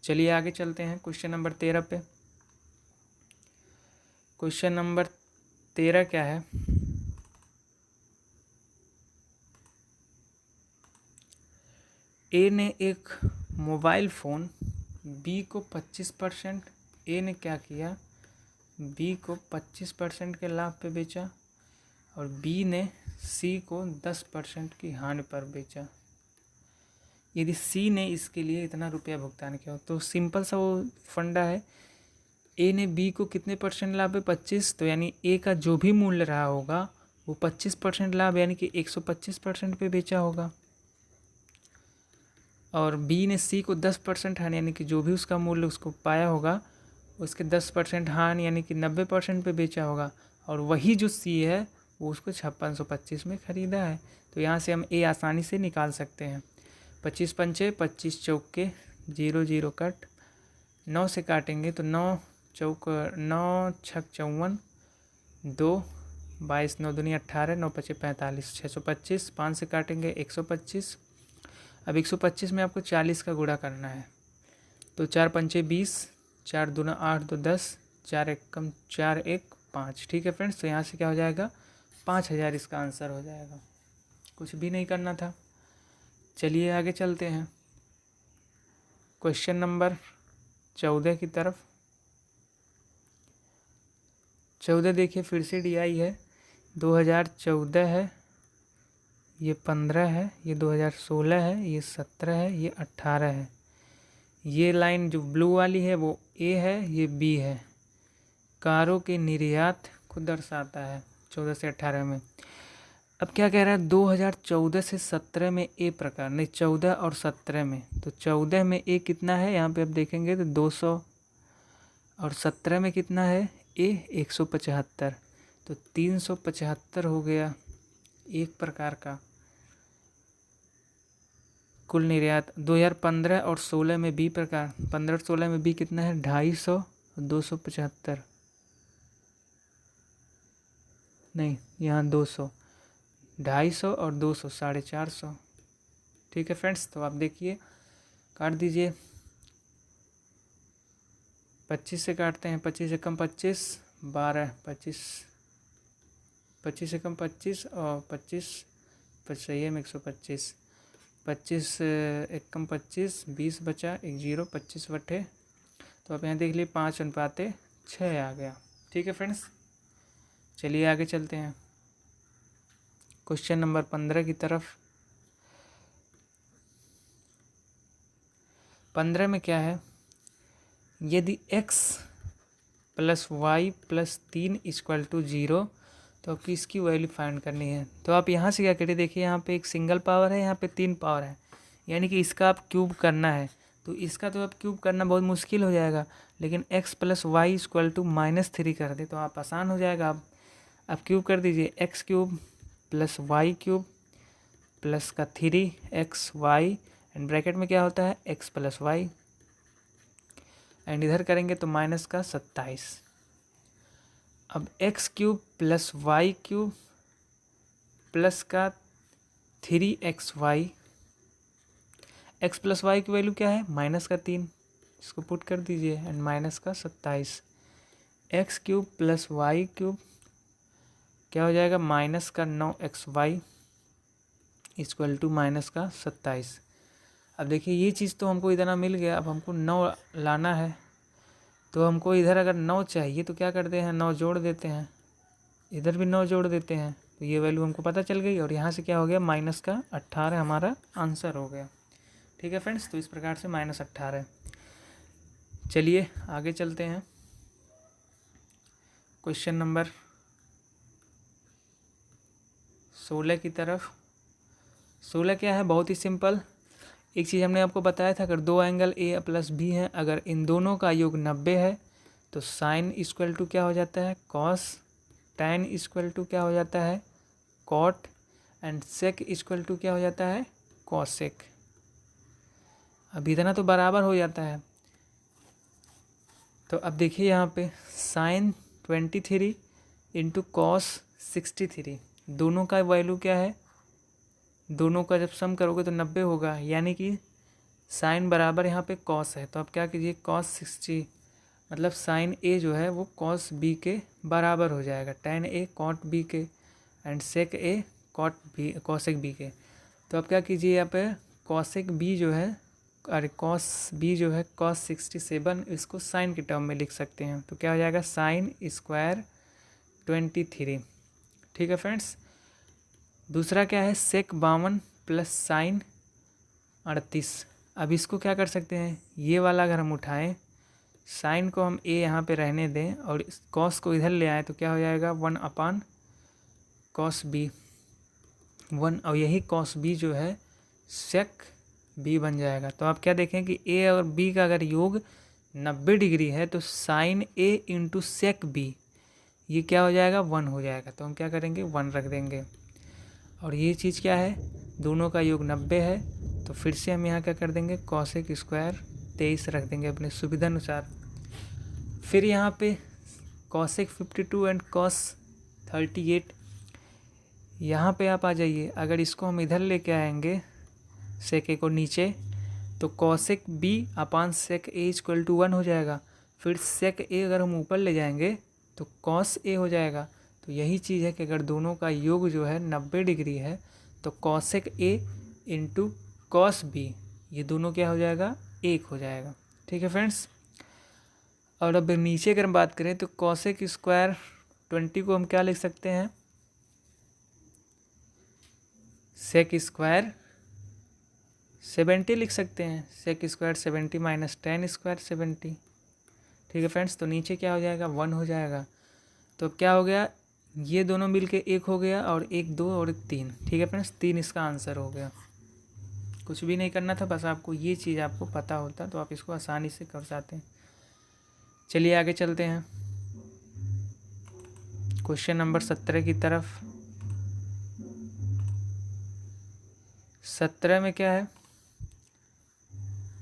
चलिए आगे चलते हैं क्वेश्चन नंबर 13 पे। क्वेश्चन नंबर 13 क्या है, ए ने एक मोबाइल फ़ोन बी को 25%, ए ने क्या किया, बी को 25% के लाभ पे बेचा, और बी ने सी को 10% की हानि पर बेचा। यदि सी ने इसके लिए इतना रुपया भुगतान किया, तो सिंपल सा वो फंडा है, ए ने बी को कितने % लाभ है, 25, तो यानी ए का जो भी मूल्य रहा होगा वो 25% लाभ यानी कि 125% पे बेचा होगा, और बी ने सी को 10% हानि यानी कि जो भी उसका मूल्य उसको पाया होगा उसके 10% हानि यानी कि 90% पे बेचा होगा, और वही जो सी है वो उसको 5625 में ख़रीदा है। तो यहाँ से हम ए आसानी से निकाल सकते हैं। 25 पंचे 25 चौके 0 0 कट, 9 से काटेंगे तो 9 चौक 9 छक 54, 2 22 9 दूनी 18, 9 पचे 45, 625, 5 से काटेंगे 125। अब 125 में आपको 40 का गुणा करना है, तो 4 पंचे 20, 4 दूना 8 2 10, 4 1 कम 4 1 5। ठीक है फ्रेंड्स, तो यहाँ से क्या हो जाएगा 5000 इसका आंसर हो जाएगा, कुछ भी नहीं करना था। चलिए आगे चलते हैं क्वेश्चन नंबर 14 की तरफ। 14 देखिए फिर से DI है, 2014 है, ये 15 है, ये 2016 है, ये 17 है, ये 18 है। ये लाइन जो ब्लू वाली है वो A है, ये B है। कारों के निर्यात को दर्शाता है 14 से 18 में। अब क्या कह रहा है, 2014 से 17 में A प्रकार, नहीं 14 और 17 में, तो 14 में A कितना है, यहाँ पे आप देखेंगे तो 200, और 17 में कितना है A 175, तो 375 हो गया एक प्रकार का कुल निर्यात। 2015 और 16 में B प्रकार, 15 और 16 में B कितना है 250, 275 नहीं, यहाँ 200, 250 और 200 450। ठीक है फ्रेंड्स, तो आप देखिए काट दीजिए, 25 से काटते हैं, 25 से कम 25, 12 25, 25 से कम 25 और 25 25 125, 25 एक कम 25, 20 बचा, एक 0, 25 बटे, तो आप यहाँ देख लीजिए 5:6 आ गया। ठीक है फ्रेंड्स, चलिए आगे चलते हैं क्वेश्चन नंबर 15 की तरफ। 15 में क्या है, यदि x + y + 3 = 0 तो आपकी इसकी वैल्यू फाइंड करनी है। तो आप यहाँ से क्या करिए, देखिए यहाँ पे एक सिंगल पावर है, यहाँ पे 3 पावर है, यानी कि इसका आप क्यूब करना है। तो इसका तो आप क्यूब करना बहुत मुश्किल हो जाएगा, लेकिन x + y = -3 कर दे तो आप आसान हो जाएगा। आप क्यूब कर दीजिए, x³ + y³ प्लस का 3xy एंड ब्रैकेट में क्या होता है x + y एंड इधर करेंगे तो -27। अब x³ + y³ प्लस का 3xy, x + y की वैल्यू क्या है -3, इसको पुट कर दीजिए एंड -27। x³ + y³ क्या हो जाएगा -9xy = -27। अब देखिए ये चीज़ तो हमको इतना मिल गया, अब हमको 9 लाना है। तो हमको इधर अगर 9 चाहिए तो क्या करते हैं, 9 जोड़ देते हैं, इधर भी 9 जोड़ देते हैं, तो ये वैल्यू हमको पता चल गई। और यहाँ से क्या हो गया -18 हमारा आंसर हो गया। ठीक है फ्रेंड्स, तो इस प्रकार से -18। चलिए आगे चलते हैं क्वेश्चन नंबर 16 की तरफ। 16 क्या है, बहुत ही सिंपल। एक चीज़ हमने आपको बताया था, अगर दो एंगल A + B हैं, अगर इन दोनों का योग 90 है तो साइन = क्या हो जाता है कॉस, टैन = क्या हो जाता है कॉट एंड सेक = क्या हो जाता है कॉसेक। अब इतना तो बराबर हो जाता है। तो अब देखिए यहाँ पे साइन 23 × कॉस 63, दोनों का वैल्यू क्या है, दोनों का जब सम करोगे तो 90 होगा, यानी कि साइन बराबर यहाँ पे कॉस है। तो आप क्या कीजिए cos 60 मतलब साइन A जो है वो cos B के बराबर हो जाएगा, tan A cot B के and sec A cosec B के। तो आप क्या कीजिए यहाँ पे cosec B जो है, अरे cos B जो है cos 67, इसको साइन के टर्म में लिख सकते हैं। तो क्या हो जाएगा sin² 23। ठीक है फ्रेंड्स, दूसरा क्या है sec 52 + sin 38। अब इसको क्या कर सकते हैं, ये वाला अगर हम उठाएं, साइन को हम A यहाँ पे रहने दें और कॉस को इधर ले आए तो क्या हो जाएगा 1/cos B 1, और यही cos B जो है sec B बन जाएगा। तो आप क्या देखें कि A और B का अगर योग 90 डिग्री है तो साइन A × sec B ये क्या हो जाएगा 1 हो जाएगा। तो हम क्या करेंगे 1 रख देंगे। और ये चीज़ क्या है, दोनों का योग 90 है, तो फिर से हम यहाँ क्या कर देंगे cosec² 23 रख देंगे अपने सुविधा अनुसार। फिर यहाँ पे cosec 52 एंड cos 38, यहाँ पे आप आ जाइए, अगर इसको हम इधर लेके आएंगे sec A को नीचे तो cosec B / sec A = 1 हो जाएगा। फिर sec A अगर हम ऊपर ले जाएंगे तो cos A हो जाएगा। तो यही चीज़ है कि अगर दोनों का योग जो है 90 डिग्री है तो cosec A × cos B ये दोनों क्या हो जाएगा 1 हो जाएगा। ठीक है फ्रेंड्स, और अब नीचे अगर हम बात करें तो cosec² 20 को हम क्या लिख सकते हैं sec² 70 लिख सकते हैं, sec² 70 - tan² 70। ठीक है फ्रेंड्स, तो नीचे क्या हो जाएगा 1 हो जाएगा। तो अब क्या हो गया, ये दोनों मिलके 1 हो गया और 1 2 और 1 3। ठीक है फ्रेंड्स, 3 इसका आंसर हो गया। कुछ भी नहीं करना था, बस आपको ये चीज़ आपको पता होता तो आप इसको आसानी से कर जाते हैं। चलिए आगे चलते हैं क्वेश्चन नंबर 17 की तरफ। 17 में क्या है,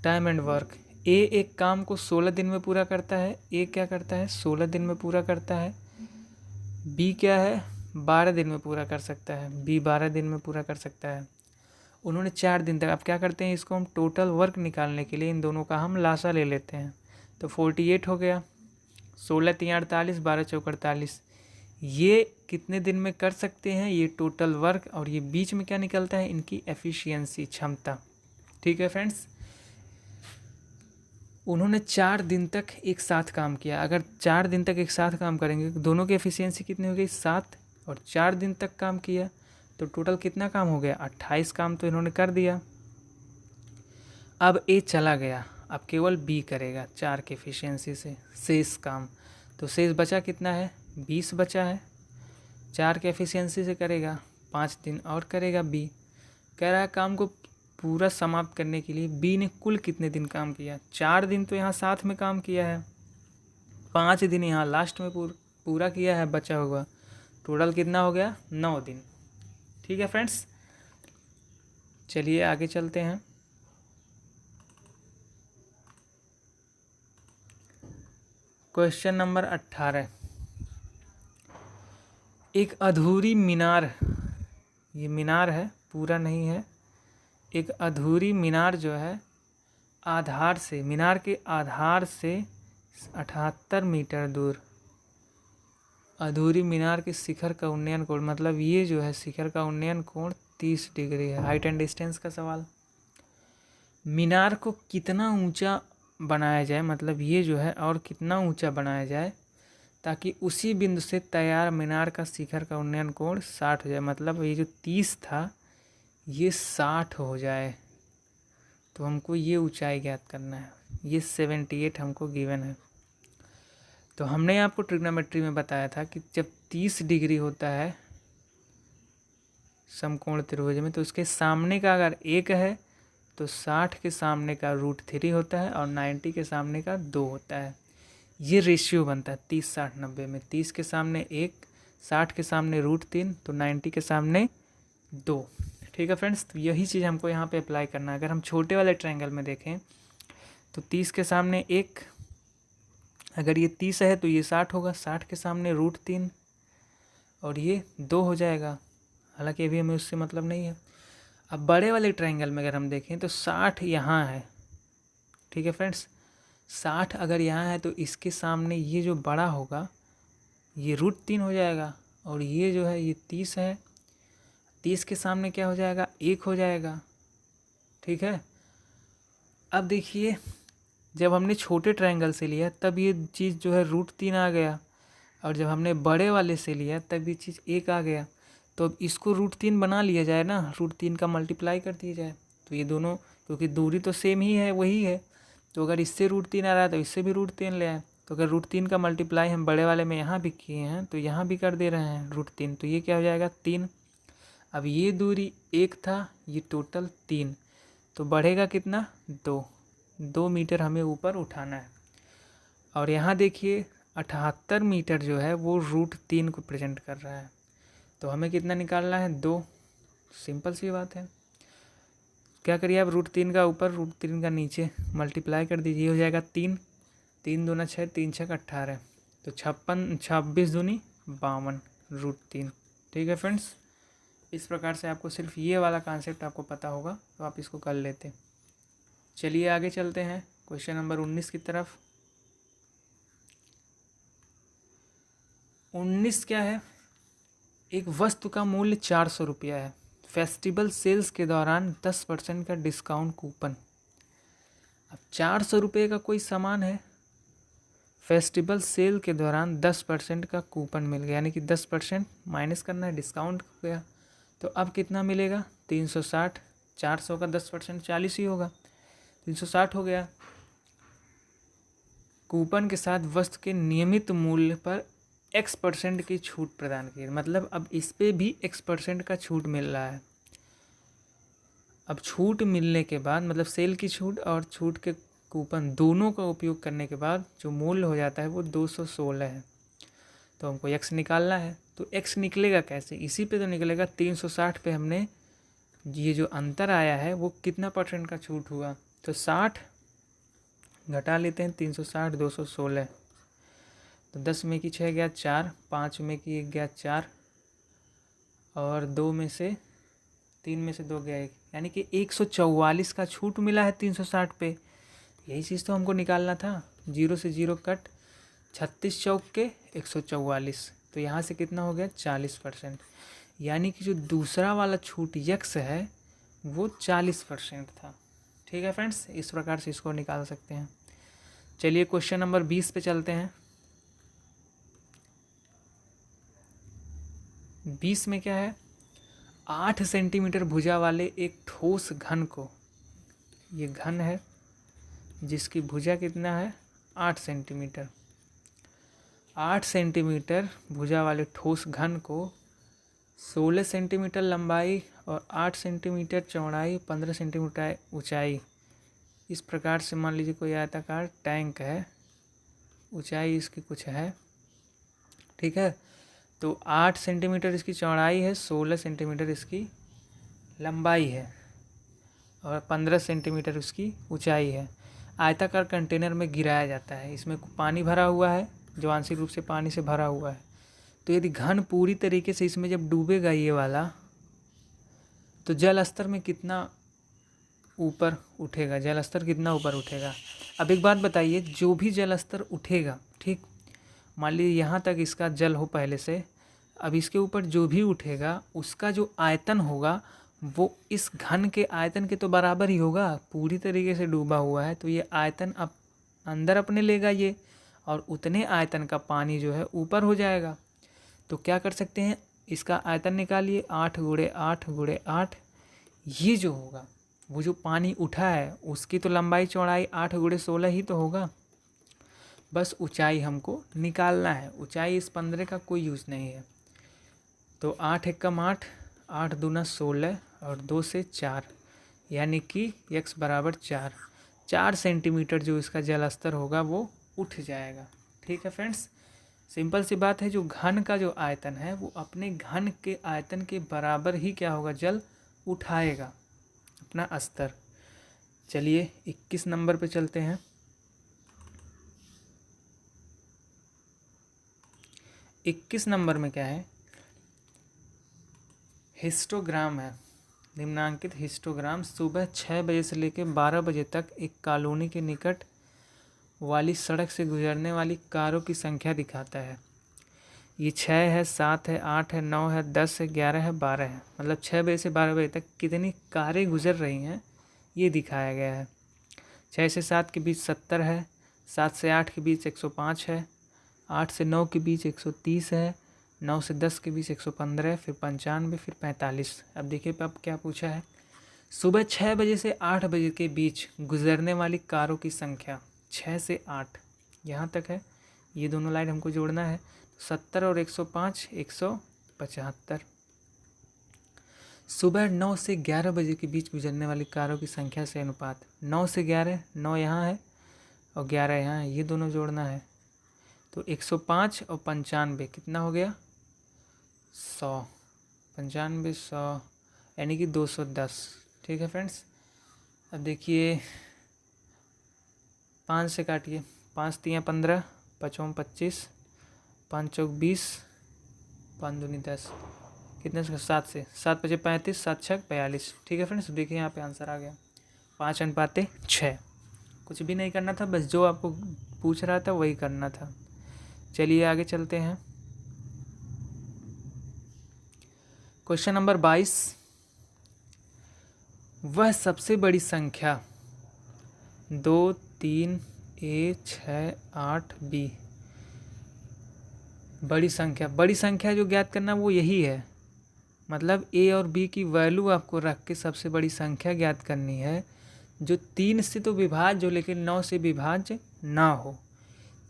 टाइम एंड वर्क। A एक काम को 16 दिन में पूरा करता है, A क्या करता है 16 दिन में पूरा करता है। B क्या है 12 दिन में पूरा कर सकता है, B 12 दिन में पूरा कर सकता है। उन्होंने 4 दिन तक, अब क्या करते हैं इसको हम टोटल वर्क निकालने के लिए इन दोनों का हम लासा ले लेते हैं। तो 48 हो गया, 16 × 3 = 48, 12 × 4 = 48, ये कितने दिन में कर सकते हैं, ये टोटल वर्क, और ये बीच में क्या निकलता है, इनकी एफिशिएंसी, क्षमता। ठीक है फ्रेंड्स, उन्होंने 4 दिन तक एक साथ काम किया। अगर 4 दिन तक एक साथ काम करेंगे दोनों की एफिशिएंसी कितनी हो गई, 7, और 4 दिन तक काम किया तो टोटल कितना काम हो गया, 28 काम तो इन्होंने कर दिया। अब ए चला गया, अब केवल बी करेगा 4 के एफिशिएंसी से शेष काम। तो शेष बचा कितना है, 20 बचा है। 4 के एफिशिएंसी से करेगा, 5 दिन और करेगा बी। कह रहा है काम को पूरा समाप्त करने के लिए बी ने कुल कितने दिन काम किया। 4 दिन तो यहाँ साथ में काम किया है, 5 दिन यहाँ लास्ट में पूरा किया है बचा हुआ। टोटल कितना हो गया, 9 दिन। ठीक है फ्रेंड्स, चलिए आगे चलते हैं। क्वेश्चन नंबर 18, एक अधूरी मीनार, ये मीनार है पूरा नहीं है, एक अधूरी मीनार जो है आधार से, मीनार के आधार से 78 मीटर दूर, अधूरी मीनार के शिखर का उन्नयन कोण, मतलब ये जो है शिखर का उन्नयन कोण 30 डिग्री है। हाइट एंड डिस्टेंस का सवाल। मीनार को कितना ऊंचा बनाया जाए, मतलब ये जो है और कितना ऊंचा बनाया जाए ताकि उसी बिंदु से तैयार मीनार का शिखर का उन्नयन कोण 60 हो जाए। मतलब ये जो 30 था ये 60 हो जाए, तो हमको ये ऊंचाई ज्ञात करना है। ये 78 हमको गिवन है। तो हमने आपको ट्रिग्नोमेट्री में बताया था कि जब 30 डिग्री होता है समकोण त्रिभुज में, तो उसके सामने का अगर 1 है तो 60 के सामने का √3 होता है और 90 के सामने का 2 होता है। ये रेशियो बनता है 30 60 90 में। 30 के सामने 1, 60 के सामने √3, तो 90 के सामने 2। ठीक है फ्रेंड्स, तो यही चीज़ हमको यहाँ पे अप्लाई करना है। अगर हम छोटे वाले ट्रायंगल में देखें तो 30 के सामने 1, अगर ये 30 है तो ये 60 होगा, 60 के सामने √3 और ये 2 हो जाएगा। हालांकि अभी हमें उससे मतलब नहीं है। अब बड़े वाले ट्रायंगल में अगर हम देखें तो 60 यहाँ है। ठीक है फ्रेंड्स, 60 अगर यहाँ है तो इसके सामने ये जो बड़ा होगा ये √3 हो जाएगा, और ये जो है ये 30 है, 30 के सामने क्या हो जाएगा, 1 हो जाएगा। ठीक है, अब देखिए जब हमने छोटे ट्रायंगल से लिया तब ये चीज़ जो है √3 आ गया, और जब हमने बड़े वाले से लिया तब ये चीज़ 1 आ गया। तो अब इसको √3 बना लिया जाए ना, √3 का मल्टीप्लाई कर दिया जाए, तो ये दोनों, क्योंकि दूरी तो सेम ही है, वही है, तो अगर इससे √3 आ रहा है तो इससे भी √3 ले आए। तो अगर √3 का मल्टीप्लाई हम बड़े वाले में यहाँ भी किए हैं तो यहाँ भी कर दे रहे हैं √3, तो ये क्या हो जाएगा 3। अब ये दूरी 1 था, ये टोटल 3, तो बढ़ेगा कितना 2 मीटर हमें ऊपर उठाना है। और यहाँ देखिए 78 मीटर जो है वो √3 को प्रेजेंट कर रहा है, तो हमें कितना निकालना है 2। सिंपल सी बात है, क्या करिए आप √3 का ऊपर √3 का नीचे मल्टीप्लाई कर दीजिए, हो जाएगा 3, 3 दूना 6, 3 6 18, तो 26 दूनी 52 √3। ठीक है फ्रेंड्स, इस प्रकार से आपको सिर्फ ये वाला कॉन्सेप्ट आपको पता होगा तो आप इसको कर लेते। चलिए आगे चलते हैं क्वेश्चन नंबर 19 की तरफ। 19 क्या है, एक वस्तु का मूल्य 400 रुपया है, फेस्टिवल सेल्स के दौरान 10% का डिस्काउंट कूपन। अब 400 रुपये का कोई सामान है, फेस्टिवल सेल के दौरान 10% का कूपन मिल गया, यानी कि 10% माइनस करना है, डिस्काउंट हो गया, तो अब कितना मिलेगा 360। 400 का 10% 40 ही होगा, 360 हो गया। कूपन के साथ वस्तु के नियमित मूल्य पर X% की छूट प्रदान की, मतलब अब इस पे भी X% का छूट मिल रहा है। अब छूट मिलने के बाद, मतलब सेल की छूट और छूट के कूपन दोनों का उपयोग करने के बाद जो मूल्य हो जाता है वो 216 है। तो हमको X निकालना है, तो X निकलेगा कैसे, इसी पे तो निकलेगा। 360 पे हमने ये जो अंतर आया है वो कितना % का छूट हुआ, तो 60 घटा लेते हैं, 360 216, तो 10 में की 6 गया 4, 5 में की 1 गया 4, और 2 में से 3 में से 2 गया 1, यानी कि 144 का छूट मिला है 360 पे। यही चीज़ तो हमको निकालना था। 0 से 0 कट, 36 चौक के 144, तो यहाँ से कितना हो गया 40%, यानी कि जो दूसरा वाला छूट यक्स है वो 40% था। ठीक है फ्रेंड्स, इस प्रकार से इसको निकाल सकते हैं। चलिए क्वेश्चन नंबर 20 पे चलते हैं। 20 में क्या है, 8 सेंटीमीटर भुजा वाले एक ठोस घन को, ये घन है जिसकी भुजा कितना है 8 सेंटीमीटर, 8 सेंटीमीटर भुजा वाले ठोस घन को 16 सेंटीमीटर लंबाई और 8 सेंटीमीटर चौड़ाई, 15 सेंटीमीटर ऊंचाई, इस प्रकार से मान लीजिए कोई आयताकार टैंक है, ऊंचाई इसकी कुछ है। ठीक है, तो 8 सेंटीमीटर इसकी चौड़ाई है, 16 सेंटीमीटर इसकी लंबाई है और 15 सेंटीमीटर उसकी ऊंचाई है। आयताकार कंटेनर में गिराया जाता है, इसमें पानी भरा हुआ है जो आंशिक रूप से पानी से भरा हुआ है। तो यदि घन पूरी तरीके से इसमें जब डूबेगा ये वाला, तो जल स्तर में कितना ऊपर उठेगा, जल स्तर कितना ऊपर उठेगा। अब एक बात बताइए, जो भी जल स्तर उठेगा, ठीक, मान लीजिए यहाँ तक इसका जल हो पहले से, अब इसके ऊपर जो भी उठेगा उसका जो आयतन होगा वो इस घन के आयतन के तो बराबर ही होगा, पूरी तरीके से डूबा हुआ है। तो ये आयतन अब अंदर अपने लेगा ये, और उतने आयतन का पानी जो है ऊपर हो जाएगा। तो क्या कर सकते हैं, इसका आयतन निकालिए, 8 × 8 × 8, ये जो होगा वो जो पानी उठा है उसकी तो लंबाई चौड़ाई 8 × 16 ही तो होगा। बस ऊंचाई हमको निकालना है, ऊंचाई इस 15 का कोई यूज़ नहीं है। तो 8 एकम 8, 8 दूना 16 और 2 से 4, यानी कि x बराबर 4, 4 सेंटीमीटर जो इसका जल स्तर होगा वो उठ जाएगा। ठीक है फ्रेंड्स, सिंपल सी बात है, जो घन का जो आयतन है वो अपने घन के आयतन के बराबर ही क्या होगा, जल उठाएगा अपना स्तर। चलिए 21 नंबर पे चलते हैं। 21 नंबर में क्या है, हिस्टोग्राम है, निम्नांकित हिस्टोग्राम सुबह 6 बजे से लेकर 12 बजे तक एक कॉलोनी के निकट वाली सड़क से गुजरने वाली कारों की संख्या दिखाता है। ये 6 है, 7 है, 8 है, 9 है, 10 है, 11 है, 12 है, मतलब 6 बजे से 12 बजे तक कितनी कारें गुजर रही हैं ये दिखाया गया है। 6 से 7 के बीच 70 है, 7 से 8 के बीच 105 है, 8 से 9 के बीच 130 है, 9 से 10 के बीच 115, फिर 95, फिर 45। अब देखिए अब क्या पूछा है, सुबह 6 बजे से 8 बजे के बीच गुजरने वाली कारों की संख्या, 6 से 8 यहाँ तक है, ये दोनों लाइन हमको जोड़ना है। 70 और 105 175। सुबह 9 से 11 बजे के बीच गुजरने वाली कारों की संख्या से अनुपात, 9 से 11, 9 यहाँ है और 11 यहाँ है, ये दोनों जोड़ना है। तो 105 और 95 कितना हो गया 100, 95 100 यानी कि 210। ठीक है फ्रेंड्स, अब देखिए 5 से काटिए, 5 × 3 = 15, 5 × 25, 5 × 4 = 20, 5 दूनी 10, कितने से 7 से 7 × 5 = 35, 7 × 6 = 42। ठीक है फ्रेंड्स, देखिए यहाँ पे आंसर आ गया 5:6। कुछ भी नहीं करना था, बस जो आपको पूछ रहा था वही करना था। चलिए आगे चलते हैं। क्वेश्चन नंबर 22, वह सबसे बड़ी संख्या 2 3 A 6 8 B, बड़ी संख्या जो ज्ञात करना वो यही है, मतलब A और B की वैल्यू आपको रख के सबसे बड़ी संख्या ज्ञात करनी है जो 3 से तो विभाज्य हो लेकिन 9 से विभाज्य ना हो,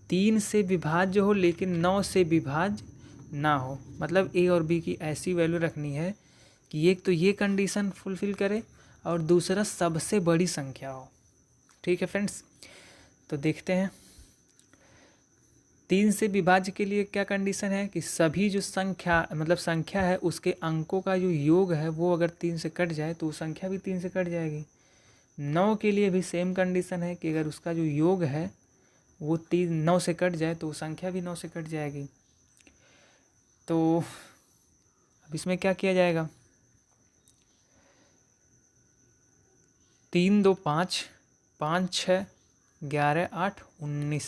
3 से विभाज्य हो लेकिन 9 से विभाज्य ना हो। मतलब A और B की ऐसी वैल्यू रखनी है कि एक तो ये कंडीशन फुलफिल करे और दूसरा सबसे बड़ी संख्या हो। ठीक है फ्रेंड्स, तो देखते हैं 3 से विभाज्य के लिए क्या कंडीशन है कि सभी जो संख्या है उसके अंकों का जो योग है वो अगर 3 से कट जाए तो संख्या भी 3 से कट जाएगी। 9 के लिए भी सेम कंडीशन है कि अगर उसका जो योग है वो 9 से कट जाए तो संख्या भी 9 से कट जाएगी। तो अब इसमें क्या किया जाएगा, 3 2 5, 5 6 11 8 19,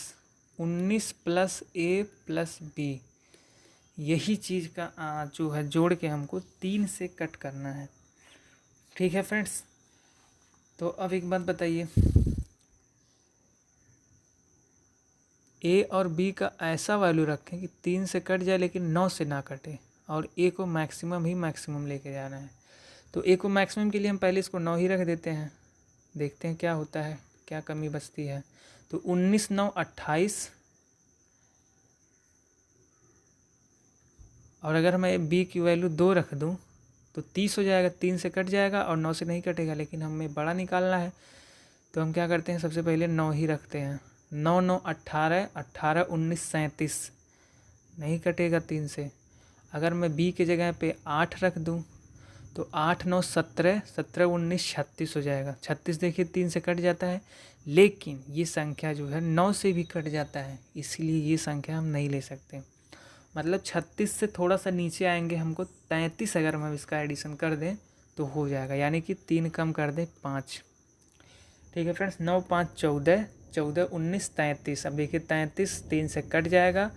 19 + A + B, यही चीज़ का जो है जोड़ के हमको 3 से कट करना है। ठीक है फ्रेंड्स, तो अब एक बात बताइए, ए और बी का ऐसा वैल्यू रखें कि 3 से कट जाए लेकिन 9 से ना कटे, और ए को मैक्सिमम ही मैक्सिमम लेके जाना है। तो ए को मैक्सिमम के लिए हम पहले इसको 9 ही रख देते हैं, देखते हैं क्या होता है, क्या कमी बचती है। तो 19 9 28, और अगर मैं बी की वैल्यू 2 रख दूं तो 30 हो जाएगा, 3 से कट जाएगा और 9 से नहीं कटेगा, लेकिन हमें बड़ा निकालना है। तो हम क्या करते हैं, सबसे पहले 9 ही रखते हैं। 9 9 18, 18 19 37, नहीं कटेगा 3 से। अगर मैं बी के जगह पे 8 रख दूं तो 8 9 17, 17 19 36 हो जाएगा। 36 देखिए 3 से कट जाता है, लेकिन ये संख्या जो है 9 से भी कट जाता है, इसलिए ये संख्या हम नहीं ले सकते। मतलब 36 से थोड़ा सा नीचे आएंगे, हमको 33 अगर हम इसका एडिशन कर दें तो हो जाएगा, यानी कि 3 कम कर दें 5। ठीक है फ्रेंड्स, 9 5 14, 14 19 33। अब देखिए 33 3 से कट जाएगा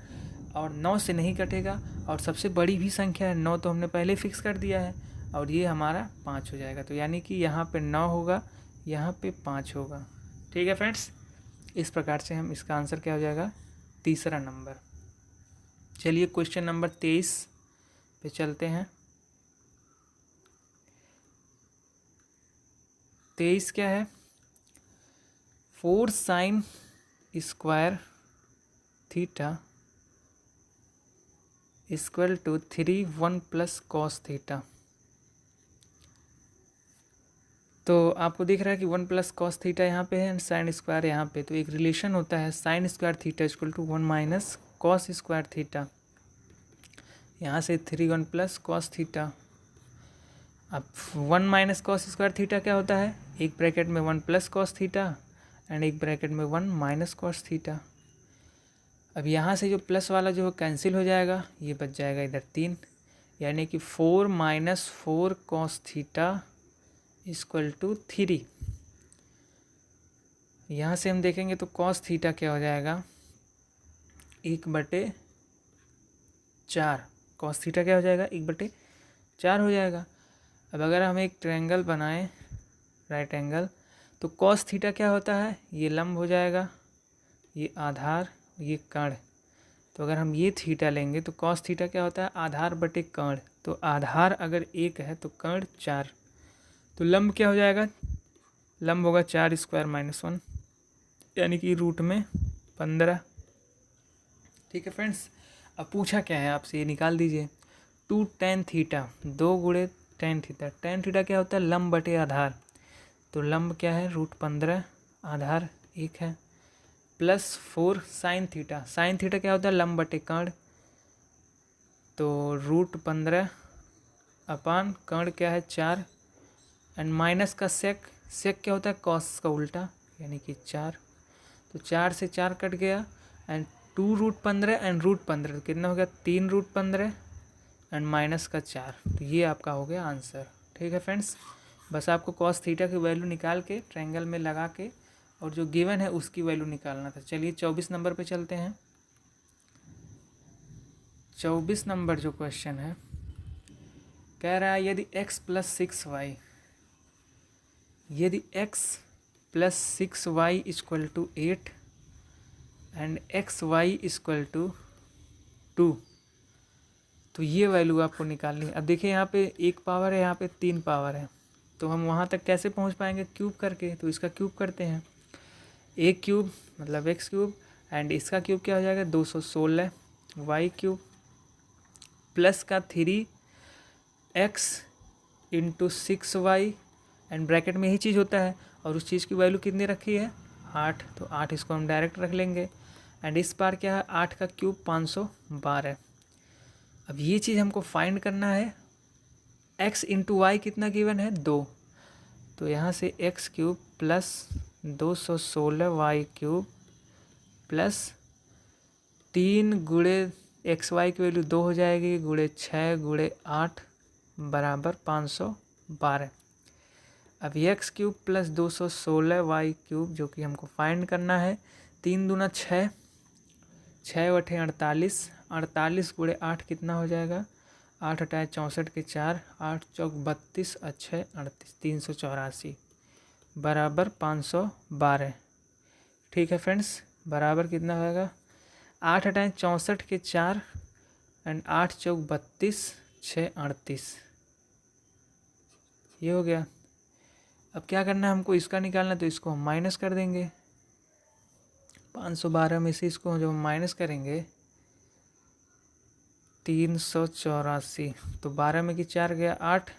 और 9 से नहीं कटेगा, और सबसे बड़ी भी संख्या है 9, तो हमने पहले फिक्स कर दिया है, और ये हमारा 5 हो जाएगा। तो यानी कि यहाँ पे 9 होगा, यहाँ पे 5 होगा। ठीक है फ्रेंड्स, इस प्रकार से हम इसका आंसर क्या हो जाएगा, तीसरा नंबर। चलिए क्वेश्चन नंबर 23 पे चलते हैं। 23 क्या है, 4 sin square theta equal to 3 1 plus cos theta. तो आपको दिख रहा है कि 1 प्लस कॉस थीटा यहाँ पे है एंड साइन स्क्वायर यहाँ पे, तो एक रिलेशन होता है sine square theta equal to 1 minus cos square theta. यहाँ से 3 1 प्लस कॉस थीटा। अब 1 माइनस कॉस स्क्वायर थीटा क्या होता है, एक ब्रैकेट में 1 प्लस कॉस थीटा एंड एक ब्रैकेट में 1 माइनस कॉस थीटा। अब यहाँ से जो प्लस वाला जो कैंसिल हो जाएगा, ये बच जाएगा इधर 3, यानी कि 4 minus 4 cos theta equal to 3। यहाँ से हम देखेंगे तो कॉस थीटा क्या हो जाएगा, 1/4। कॉस थीटा क्या हो जाएगा, 1/4 हो जाएगा। अब अगर हम एक ट्रायंगल बनाएं, राइट एंगल, तो कॉस थीटा क्या होता है, ये लंब हो जाएगा, ये आधार, ये कर्ण। तो अगर हम ये थीटा लेंगे तो कॉस थीटा क्या होता है, आधार बटे कर्ण। तो आधार अगर 1 है तो कर्ण 4, तो लंब क्या हो जाएगा, लंब होगा 4 स्क्वायर माइनस 1, यानी कि रूट में 15। ठीक है फ्रेंड्स, अब पूछा क्या है आपसे, ये निकाल दीजिए। 2 tan थीटा, 2 गुणे tan थीटा। tan थीटा क्या होता है, लंब बटे आधार, तो लंब क्या है, √15, आधार 1 है, plus 4 sine theta. Sine theta क्या होता है, लंब बटे कर्ण, तो √15 अपान कर्ण क्या है 4, एंड माइनस का सेक, सेक क्या होता है, कॉस का उल्टा, यानी कि 4। तो 4 से 4 कट गया, एंड 2√15 एंड √15 कितना हो गया, 3√15 एंड माइनस का 4। तो ये आपका हो गया आंसर। ठीक है फ्रेंड्स, बस आपको कॉस थीटा की वैल्यू निकाल के ट्रायंगल में लगा के और जो गिवन है उसकी वैल्यू निकालना था। चलिए 24 नंबर पे चलते हैं। 24 नंबर जो क्वेश्चन है, कह रहा है यदि x + 6y, यदि x + 6y = 8 एंड xy = 2, तो ये वैल्यू आपको निकालनी है। अब देखिए यहाँ पे 1 पावर है, यहाँ पे 3 पावर है, तो हम वहाँ तक कैसे पहुँच पाएंगे, क्यूब करके। तो इसका क्यूब करते हैं, 1 क्यूब मतलब x क्यूब, एंड इसका क्यूब क्या हो जाएगा, 216 y क्यूब, प्लस का 3x × 6y, एंड ब्रैकेट में यही चीज़ होता है, और उस चीज़ की वैल्यू कितनी रखी है, 8, तो 8 इसको हम डायरेक्ट रख लेंगे। एंड इस बार क्या है, 8 का क्यूब 512। अब ये चीज़ हमको फाइंड करना है, x × y कितना गिवन है, 2, तो यहाँ से x cube plus 216 y cube plus 3 गुणे एक्स वाई की वैल्यू 2 हो जाएगी, गुणे 6 गुणे 8 बराबर 512। अब x cube plus 216 y cube जो कि हमको फाइंड करना है, 3 दूना 6 6 अठे 48, 48 गुणे 8 कितना हो जाएगा, 8 अठाए 64 के 4, 8 चौक 32 और 6 38, 384 बराबर 512। ठीक है फ्रेंड्स, बराबर कितना होगा, 8 अठाए 64 के 4 एंड 8 चौक 32, 6 38, ये हो गया। अब क्या करना है हमको, इसका निकालना, तो इसको हम माइनस कर देंगे। 512 में से इसको जब हम माइनस करेंगे 384, तो 12 में की 4 गया 8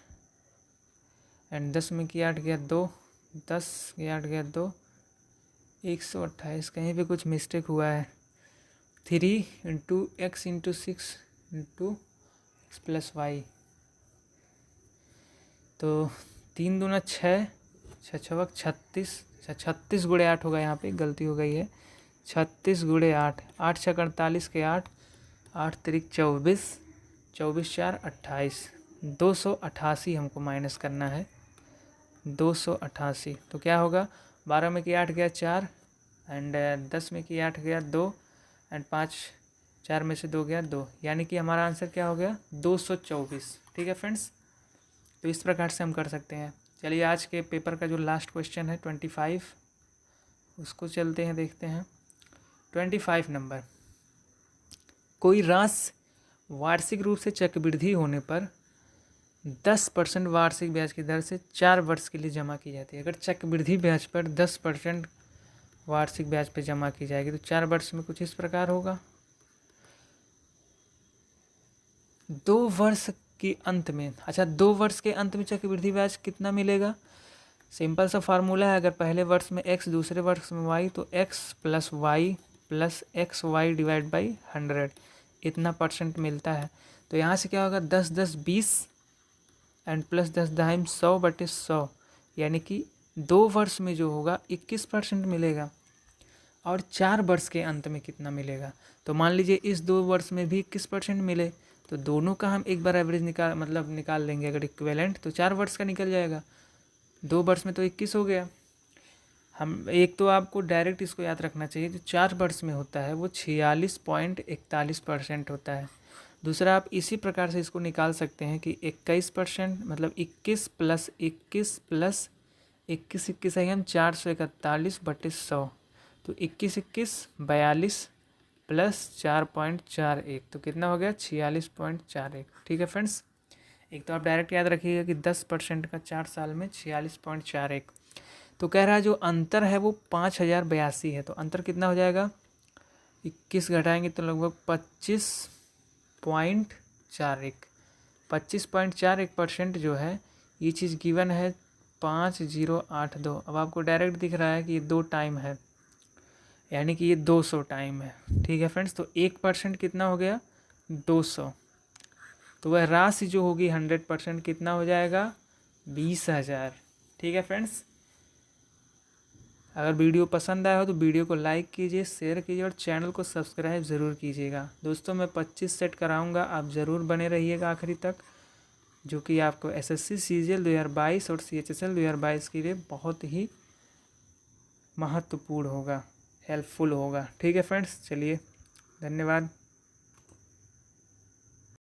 एंड 10 में की 8 गया 2, 10 की 8 गया 2, 128। कहीं पे कुछ मिस्टेक हुआ है। 3 into x into 6 into x plus y, तो 3 दूना 6, 6 छवक 36, 36 गुणे 8 होगा, यहाँ पे गलती हो गई है। 36 गुणे 8, 8 छक 48 के 8, 8 तिरिक 24, 24 4 28, 288 हमको माइनस करना है, 288। तो क्या होगा, 12 में की 8 गया 4 एंड 10 में की 8 गया 2 एंड 5 4 में से 2 गया 2, यानी कि हमारा आंसर क्या हो गया, 224। ठीक है फ्रेंड्स, तो इस प्रकार से हम कर सकते हैं। चलिए आज के पेपर का जो लास्ट क्वेश्चन है 25, उसको चलते हैं देखते हैं। 25 नंबर, कोई राशि वार्षिक रूप से चक्रवृद्धि होने पर 10% वार्षिक ब्याज की दर से 4 वर्ष के लिए जमा की जाती है। अगर चक्रवृद्धि ब्याज पर 10% वार्षिक ब्याज पर जमा की जाएगी तो 4 वर्ष में कुछ इस प्रकार होगा। 2 वर्ष के अंत में, अच्छा 2 वर्ष के अंत में चक्रवृद्धि ब्याज कितना मिलेगा, सिंपल सा फार्मूला है। अगर पहले वर्ष में x, दूसरे वर्ष में y, तो x plus y plus x y divide by 100, इतना परसेंट मिलता है। तो यहाँ से क्या होगा, 10 10 20 एंड प्लस 10 दाहिम 100 बटे 100, यानी कि 2 वर्ष में जो होगा 21% मिलेगा। और 4 वर्ष के अंत में कितना मिलेगा, तो मान लीजिए इस 2 वर्ष में भी 21% मिले, तो दोनों का हम एक बार एवरेज निकाल लेंगे। अगर इक्विवेलेंट तो 4 वर्ष का निकल जाएगा, 2 वर्ष में तो 21 हो गया। हम एक तो आपको डायरेक्ट इसको याद रखना चाहिए, जो 4 वर्ष में होता है वो 46.41% होता है। दूसरा आप इसी प्रकार से इसको निकाल सकते हैं कि 21%, मतलब 21 प्लस 21 प्लस 21 21 है हम 441 बटे 100, तो 21 21 42 प्लस 4.41, तो कितना हो गया 46.41। ठीक है फ्रेंड्स, एक तो आप डायरेक्ट याद रखिएगा कि 10% का 4 साल में 46.41। तो कह रहा है जो अंतर है वो 5082 है, तो अंतर कितना हो जाएगा, 21 घटाएंगे तो लगभग 25.41, 25.41% जो है ये चीज़ गिवन है 5082। अब आपको डायरेक्ट दिख रहा है कि ये 2 टाइम है, यानी कि ये 200 टाइम है। ठीक है फ्रेंड्स, तो 1% कितना हो गया 200, तो वह राशि जो होगी 100% कितना हो जाएगा 20,000। ठीक है फ्रेंड्स, अगर वीडियो पसंद आया हो तो वीडियो को लाइक कीजिए, शेयर कीजिए और चैनल को सब्सक्राइब ज़रूर कीजिएगा। दोस्तों मैं 25 सेट कराऊंगा, आप ज़रूर बने रहिएगा आखिरी तक, जो कि आपको एसएससी सीजीएल 2022 और सीएचएसएल 2022 के लिए बहुत ही महत्वपूर्ण होगा, हेल्पफुल होगा। ठीक है फ्रेंड्स, चलिए धन्यवाद।